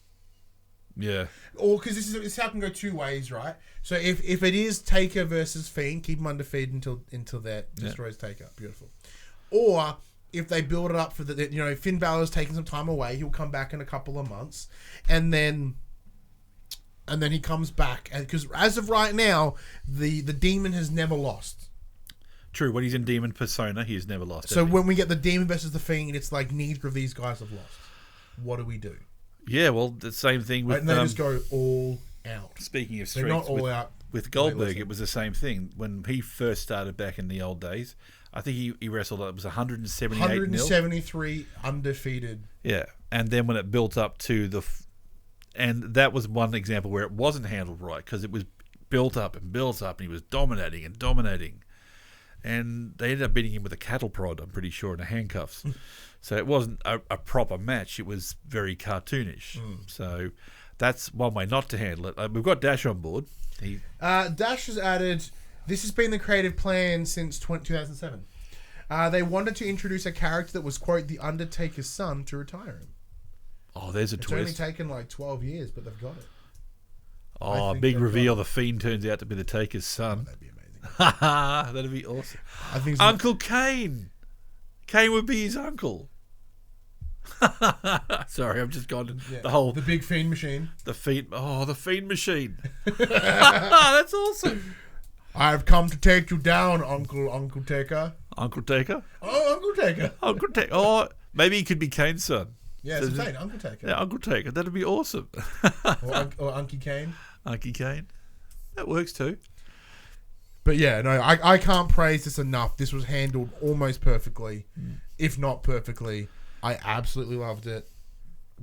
Yeah. Or because this how it can go two ways, right? So if it is Taker versus Fiend, keep him undefeated until that destroys Taker. Beautiful. Or if they build it up for Finn Balor's taking some time away, he'll come back in a couple of months, and then he comes back, and because as of right now, the Demon has never lost. True, when he's in Demon persona, he's never lost. So when we get the Demon versus the Fiend, it's like neither of these guys have lost. What do we do? Yeah, well, the same thing with. And they just go all out. Speaking of they're streaks, not all out. With Goldberg, it was the same thing. When he first started back in the old days, I think he wrestled, it was 173 undefeated. Yeah, and then when it built up to and that was one example where it wasn't handled right, because it was built up, and he was dominating. And they ended up beating him with a cattle prod, I'm pretty sure, in the handcuffs. So it wasn't a proper match. It was very cartoonish. So that's one way not to handle it. We've got Dash on board. Dash has added, this has been the creative plan since 2007. They wanted to introduce a character that was, quote, the Undertaker's son to retire him. Oh, there's a twist. It's only taken like 12 years, but they've got it. Oh, big reveal. The Fiend turns out to be the Taker's son. That'd be amazing. That'd be awesome. I think Uncle Kane. Kane would be his uncle. Sorry, I've just gone the big Fiend machine. The Fiend machine. That's awesome. I've come to take you down, Uncle Taker. Uncle Taker? Oh, Uncle Taker. Uncle Taker. Oh, maybe he could be Kane's son. Yeah, it's insane. Uncle Taker. Yeah, Uncle Taker. That'd be awesome. or Uncle Kane. Uncle Kane. That works too. But yeah, no, I can't praise this enough. This was handled almost perfectly, if not perfectly. I absolutely loved it.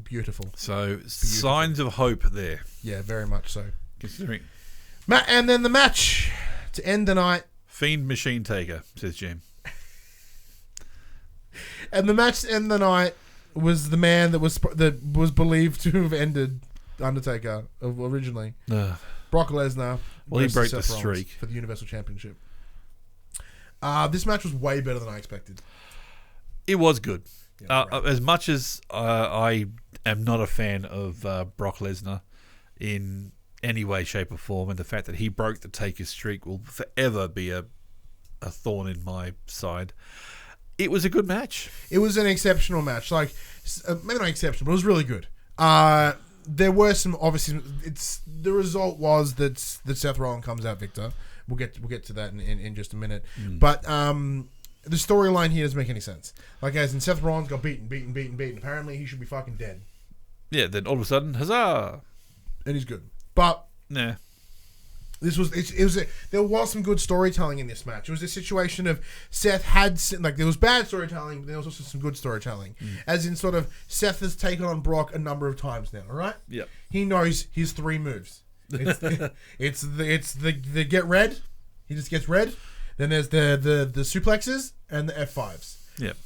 Beautiful. So, signs of hope there. Yeah, very much so. Considering. And then the match to end the night. Fiend Machine Taker, says Jim. And the match to end the night was the man that was believed to have ended Undertaker originally. Brock Lesnar. Well, he broke the Seth streak for the Universal Championship. This match was way better than I expected. It was good. Yeah, as much as I am not a fan of Brock Lesnar in any way, shape, or form, and the fact that he broke the Taker streak will forever be a thorn in my side. It was a good match. It was an exceptional match. Like, maybe not exceptional, but it was really good. There were some, obviously, the result was that Seth Rollins comes out victor. We'll get to that in just a minute. But the storyline here doesn't make any sense. Like, as in Seth Rollins got beaten. Apparently, he should be fucking dead. Yeah, then all of a sudden, huzzah! And he's good. But nah. There was some good storytelling in this match. It was a situation of Seth had, like, there was bad storytelling, but there was also some good storytelling. As in, sort of, Seth has taken on Brock a number of times now, all right? Yep. He knows his 3 moves. It's the get red. He just gets red. Then there's the suplexes and the F5s. Yep.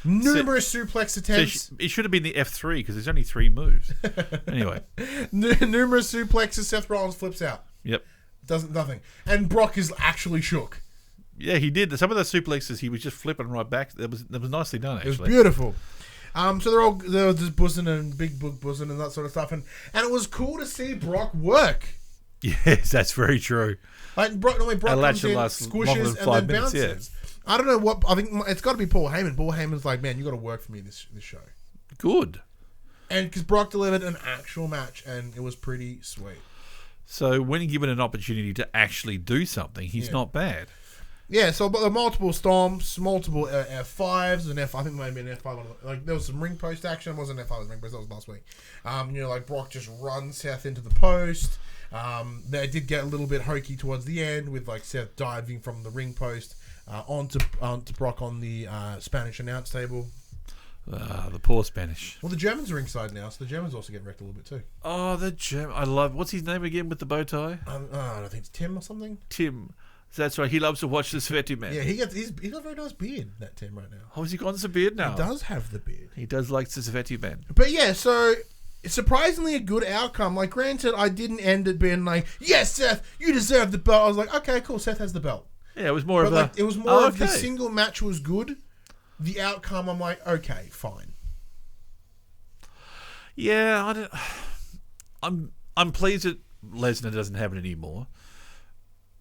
Numerous suplex attempts. So it should have been the F3 because there's only 3 moves. Anyway. Numerous suplexes. Seth Rollins flips out. Yep. Doesn't nothing. And Brock is actually shook. Yeah, he did. Some of those suplexes, he was just flipping right back. That was nicely done, actually. It was beautiful. So they're all just buzzing and big book buzzing and that sort of stuff. And it was cool to see Brock work. Yes, that's very true. Like Brock comes in, squishes, and then bounces. Yeah. I don't know what. I think it's got to be Paul Heyman. Paul Heyman's like, man, you got to work for me this show. Good. And because Brock delivered an actual match, and it was pretty sweet. So when you're given an opportunity to actually do something, he's not bad. Yeah, so but multiple stomps, multiple F5s, and I think maybe an F5. Like there was some ring post action. It wasn't F5, it was ring post. That was last week. Like Brock just runs Seth into the post. They did get a little bit hokey towards the end with like Seth diving from the ring post onto Brock on the Spanish announce table. The poor Spanish. Well, the Germans are ringside now, so the Germans also get wrecked a little bit too. Oh, the German! I love. What's his name again with the bow tie? I think it's Tim or something. Tim. That's right. He loves to watch the Sveti man. Yeah, he's got a very nice beard, that Tim, right now. Oh, has he got the beard now? He does have the beard. He does like the Sveti man. But yeah, so it's surprisingly a good outcome. Like, granted, I didn't end it being like, yes, Seth, you deserve the belt. I was like, okay, cool, Seth has the belt. Yeah, it was more of like, it was more of the single match was good. The outcome, I'm like, okay, fine. Yeah, I'm pleased that Lesnar doesn't have it anymore.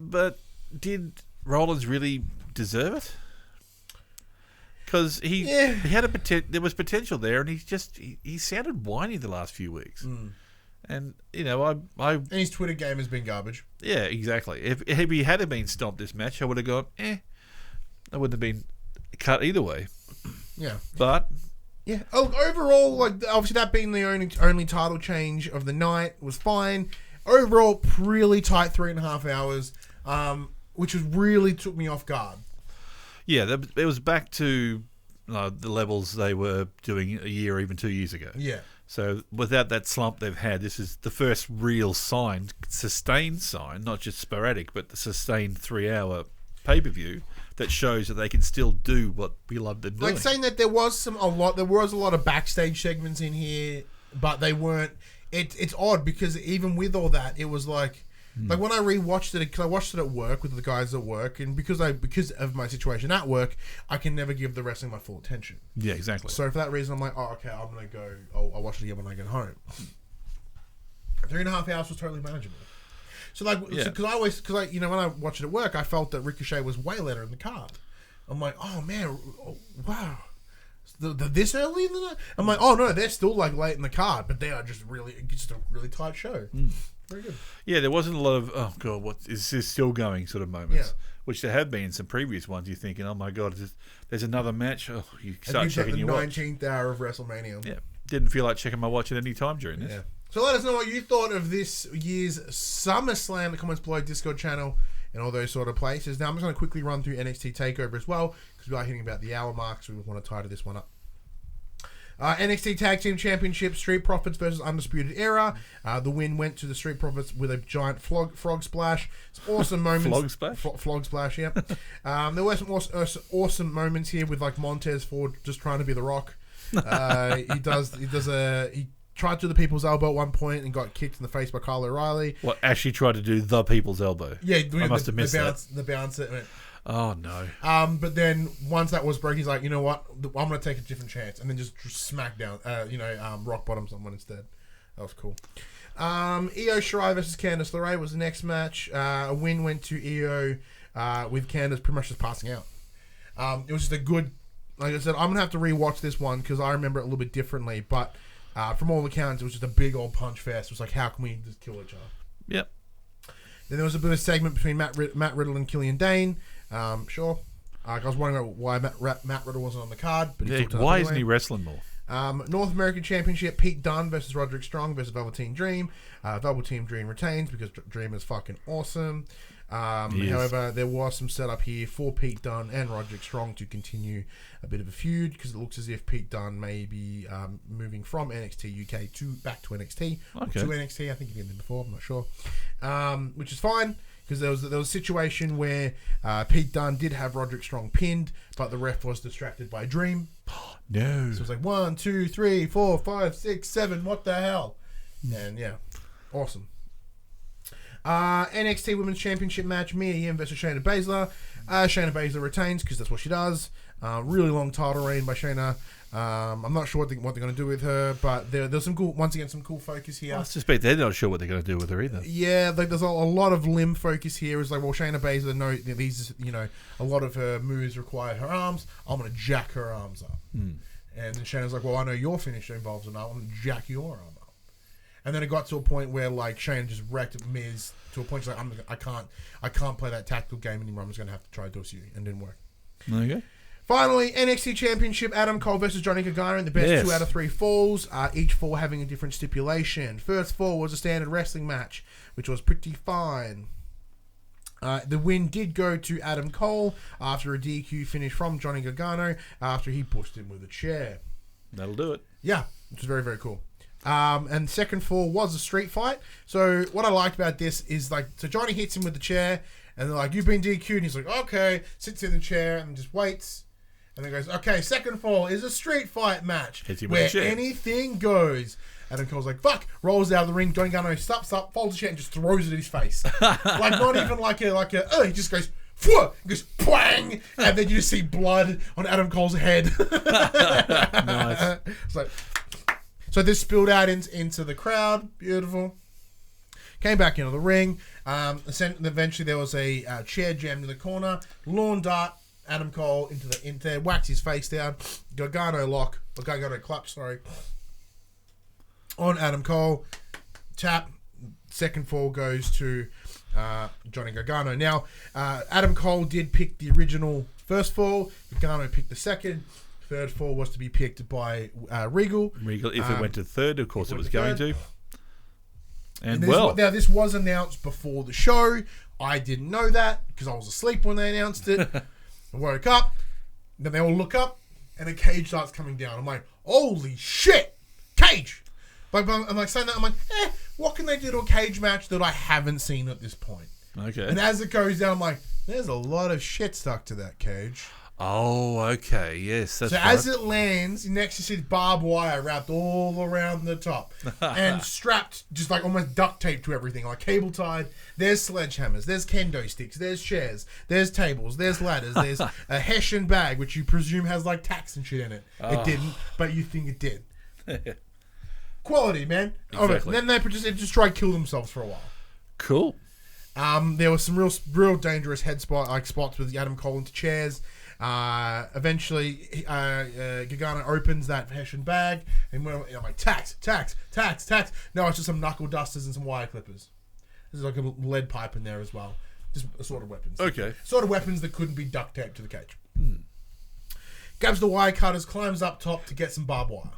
But did Rollins really deserve it? Because he had there was potential there, and he sounded whiny the last few weeks. And and his Twitter game has been garbage. Yeah, exactly. If he had been stomped this match, I would have gone, I wouldn't have been cut either way. Yeah, but yeah. Overall, like obviously that being the only title change of the night was fine. Overall, really tight 3.5 hours, which really took me off guard. Yeah, it was back to the levels they were doing a year or even 2 years ago. Yeah. So without that slump they've had, this is the first real sustained sign, not just sporadic, but the sustained 3-hour pay-per-view that shows that they can still do what we love them doing. Like saying that there was a lot of backstage segments in here, but they weren't. It's odd because even with all that, it was like when I rewatched it, because I watched it at work with the guys at work, and because of my situation at work, I can never give the wrestling my full attention. Yeah, exactly. So for that reason, I'm like, oh, okay, I'm gonna go. I'll watch it again when I get home. 3.5 hours was totally manageable. So because when I watched it at work, I felt that Ricochet was way later in the card. I'm like, oh man, wow. This early in the night? I'm like, oh no, they're still like late in the card, but they are just a really tight show. Very good. Yeah, there wasn't a lot of oh god, what is this still going sort of moments, which there have been in some previous ones. You're thinking, oh my god, there's another match. Oh, you start checking your watch. The 19th hour of WrestleMania. Yeah, didn't feel like checking my watch at any time during this. Yeah. So let us know what you thought of this year's SummerSlam. The comments below, Discord channel, and all those sort of places. Now I'm just going to quickly run through NXT TakeOver as well, because we are hitting about the hour mark, so we want to tie to this one up. NXT Tag Team Championship, Street Profits versus Undisputed Era. The win went to the Street Profits with a giant frog splash. Some awesome moments. Flog splash? Flog splash, yeah. There were some awesome moments here with like Montez Ford just trying to be The Rock. He tried to do the people's elbow at one point and got kicked in the face by Kyle O'Reilly. What, actually tried to do the people's elbow? Yeah, I must have missed the bounce. Oh no. But then once that was broke, he's like, you know what? I'm going to take a different chance, and then just smack down. Rock bottom someone instead. That was cool. Io Shirai versus Candice LeRae was the next match. A win went to Io with Candice pretty much just passing out. It was just a good. Like I said, I'm gonna have to rewatch this one because I remember it a little bit differently. But from all accounts, it was just a big old punch fest. It was like, how can we just kill each other? Yep. Then there was a bit of a segment between Matt Riddle and Killian Dane. Sure. I was wondering why Matt Riddle wasn't on the card. But why isn't he wrestling more? North American Championship, Pete Dunne versus Roderick Strong versus Velveteen Dream. Velveteen Dream retains because Dream is fucking awesome. However, there was some setup here for Pete Dunne and Roderick Strong to continue a bit of a feud because it looks as if Pete Dunne may be moving from NXT UK back to NXT. Okay. To NXT, I think he's been there before, I'm not sure. Which is fine because there was a situation where Pete Dunne did have Roderick Strong pinned, but the ref was distracted by Dream. No. So it was like 1, 2, 3, 4, 5, 6, 7. What the hell? And yeah, awesome. NXT Women's Championship match, Mia Yim versus Shayna Baszler. Shayna Baszler retains because that's what she does. Really long title reign by Shayna. I'm not sure what they're going to do with her, but there's some cool focus here. I suspect they're not sure what they're going to do with her either. Yeah, like there's a lot of limb focus here. It's like, well, Shayna Baszler, these, a lot of her moves require her arms. I'm going to jack her arms up. And then Shayna's like, well, I know your finisher involves an arm. I'm going to jack your arm up. And then it got to a point where like Shayna just wrecked Miz to a point she's like, I can't play that tactical game anymore. I'm just going to have to try Dossie, and it didn't work. Okay. Finally, NXT Championship, Adam Cole versus Johnny Gargano in the best 2 out of 3 falls, each fall having a different stipulation. First fall was a standard wrestling match, which was pretty fine. The win did go to Adam Cole after a DQ finish from Johnny Gargano after he pushed him with a chair. That'll do it. Yeah, which is very, very cool. And second fall was a street fight. So what I liked about this is so Johnny hits him with the chair, And they're like, you've been DQ'd. And he's like, okay. Sits in the chair and just waits. And then goes, okay, second fall is a street fight match where anything goes. Adam Cole's like, fuck, rolls out of the ring. Johnny Gargano stops up, folds the chair, and just throws it at his face. Like, not even like a, he just goes, phew, goes, twang, and then you just see blood on Adam Cole's head. Nice. It's like, so this spilled out into the crowd. Beautiful. Came back into the ring. Eventually there was a chair jammed in the corner. Lawn dart. Adam Cole into there, whacks his face down. Gargano clutch, on Adam Cole. Tap. Second fall goes to Johnny Gargano. Now, Adam Cole did pick the original first fall. Gargano picked the second. Third fall was to be picked by Regal. If it went to third, of course it was going to. And now this was announced before the show. I didn't know that because I was asleep when they announced it. I woke up, then they all look up, and a cage starts coming down. I'm like, holy shit, cage! But I'm like saying that, I'm like, what can they do to a cage match that I haven't seen at this point? Okay. And as it goes down, I'm like, there's a lot of shit stuck to that cage. Oh, okay, yes. That's so right. as it lands, next you see barbed wire wrapped all around the top and strapped, just like almost duct tape to everything, like cable tied. There's sledgehammers, there's kendo sticks, there's chairs, there's tables, there's ladders, there's a Hessian bag, which you presume has like tacks and shit in it. It didn't, but you think it did. Quality, man. Exactly. Then they just try to kill themselves for a while. Cool. There was some real dangerous spots with Adam Cole into chairs. Eventually, Gargano opens that Hessian bag, and I'm like, tax. No, it's just some knuckle dusters and some wire clippers. There's like a lead pipe in there as well. Just assorted weapons. Okay. Sort of weapons that couldn't be duct taped to the cage. Grabs the wire cutters, climbs up top to get some barbed wire.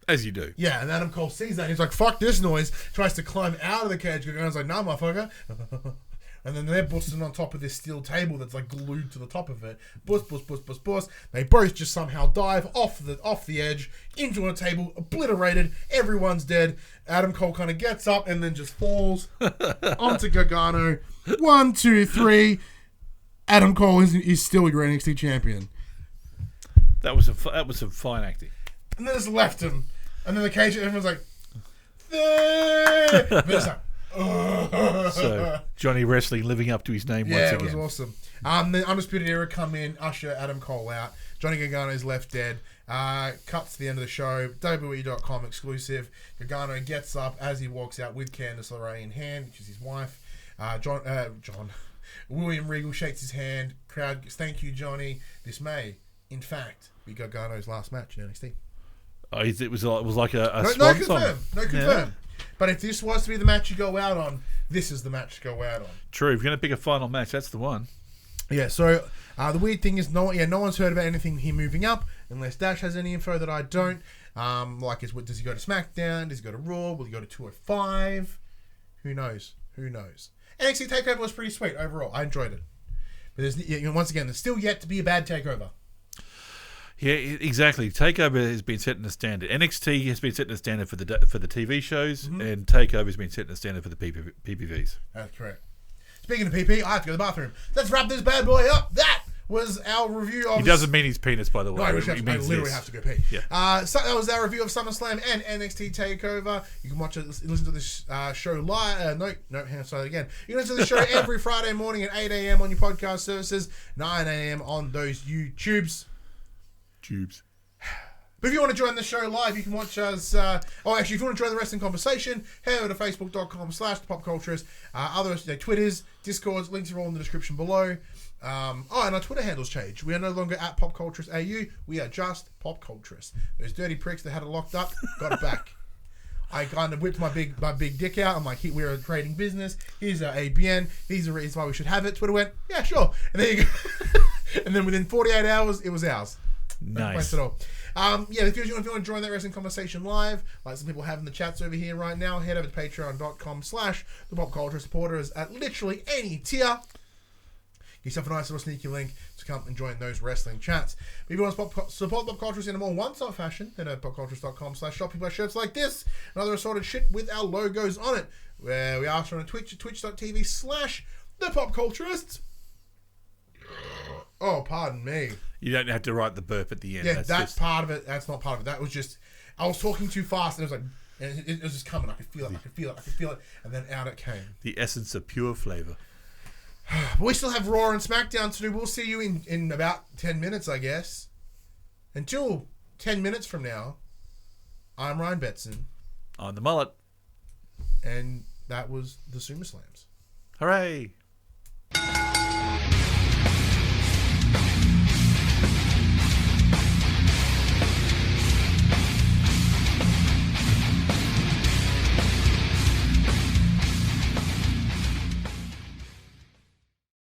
As you do. Yeah, and Adam Cole sees that, and he's like, fuck this noise, tries to climb out of the cage. Gargano's like, nah, motherfucker. And then they're busting on top of this steel table that's like glued to the top of it. Bus. They both just somehow dive off the edge into a table, obliterated. Everyone's dead. Adam Cole kind of gets up and then just falls onto Gargano. 1, 2, 3. Adam Cole is still your NXT champion. That was some fine acting. And then just left him. And then the cage, everyone's like, but it's like, so Johnny Wrestling living up to his name once again. Yeah, it was awesome. The Undisputed Era come in, usher Adam Cole out. Johnny Gargano's left dead. Cuts to the end of the show. WWE.com exclusive. Gargano gets up as he walks out with Candice LeRae in hand, which is his wife. William Regal shakes his hand. Crowd goes, thank you, Johnny. This may, in fact, be Gargano's last match in NXT. It was like a no confirm. Yeah. But if this was to be the match you go out on, this is the match to go out on. True. If you're going to pick a final match, that's the one. Yeah, so the weird thing is no one's heard about anything him moving up, unless Dash has any info that I don't. Does he go to SmackDown? Does he go to Raw? Will he go to 205? Who knows? NXT TakeOver was pretty sweet overall. I enjoyed it. But once again, there's still yet to be a bad TakeOver. Yeah, exactly. TakeOver has been setting a standard. NXT has been setting a standard for the TV shows, and TakeOver has been setting a standard for the PPVs. That's correct. Speaking of PP, I have to go to the bathroom. Let's wrap this bad boy up. That was our review of... He doesn't mean his penis, by the way. No, I literally have to go pee. Yeah. So that was our review of SummerSlam and NXT TakeOver. You can watch it, listen to this show live. Hang on, sorry again. You can listen to the show every Friday morning at 8 a.m. on your podcast services, 9 a.m. on those YouTubes. But if you want to join the show live, you can watch us. If you want to join the wrestling conversation, head over to facebook.com/thepopculturist. Other Twitters, Discords, links are all in the description below. And our Twitter handles changed. We are no longer at PopCulturistAU. We are just PopCulturist. Those dirty pricks that had it locked up got it back. I kind of whipped my big dick out. I'm like, we're a trading business. Here's our ABN. These are the reasons why we should have it. Twitter went, yeah, sure. And there you go. And then within 48 hours, it was ours. Nice. At all. If you want to join that wrestling conversation live, like some people have in the chats over here right now, head over to patreon.com/thepopculture supporters at literally any tier. Get yourself a nice little sneaky link to come and join those wrestling chats. But if you want to support Pop Cultures in a more one-stop fashion, head over to popcultures.com/shop. You buy shirts like this and other assorted shit with our logos on it. Where we are on Twitch, twitch.tv/ The pop culturists. Oh, pardon me. You don't have to write the burp at the end. Yeah, that's part of it. That's not part of it. That was just... I was talking too fast, and it was like... And it was just coming. I could feel it. And then out it came. The essence of pure flavour. But we still have Raw and SmackDown to do. We'll see you in about 10 minutes, I guess. Until 10 minutes from now, I'm Ryan Betson. On the mullet. And that was the SummerSlams. Hooray!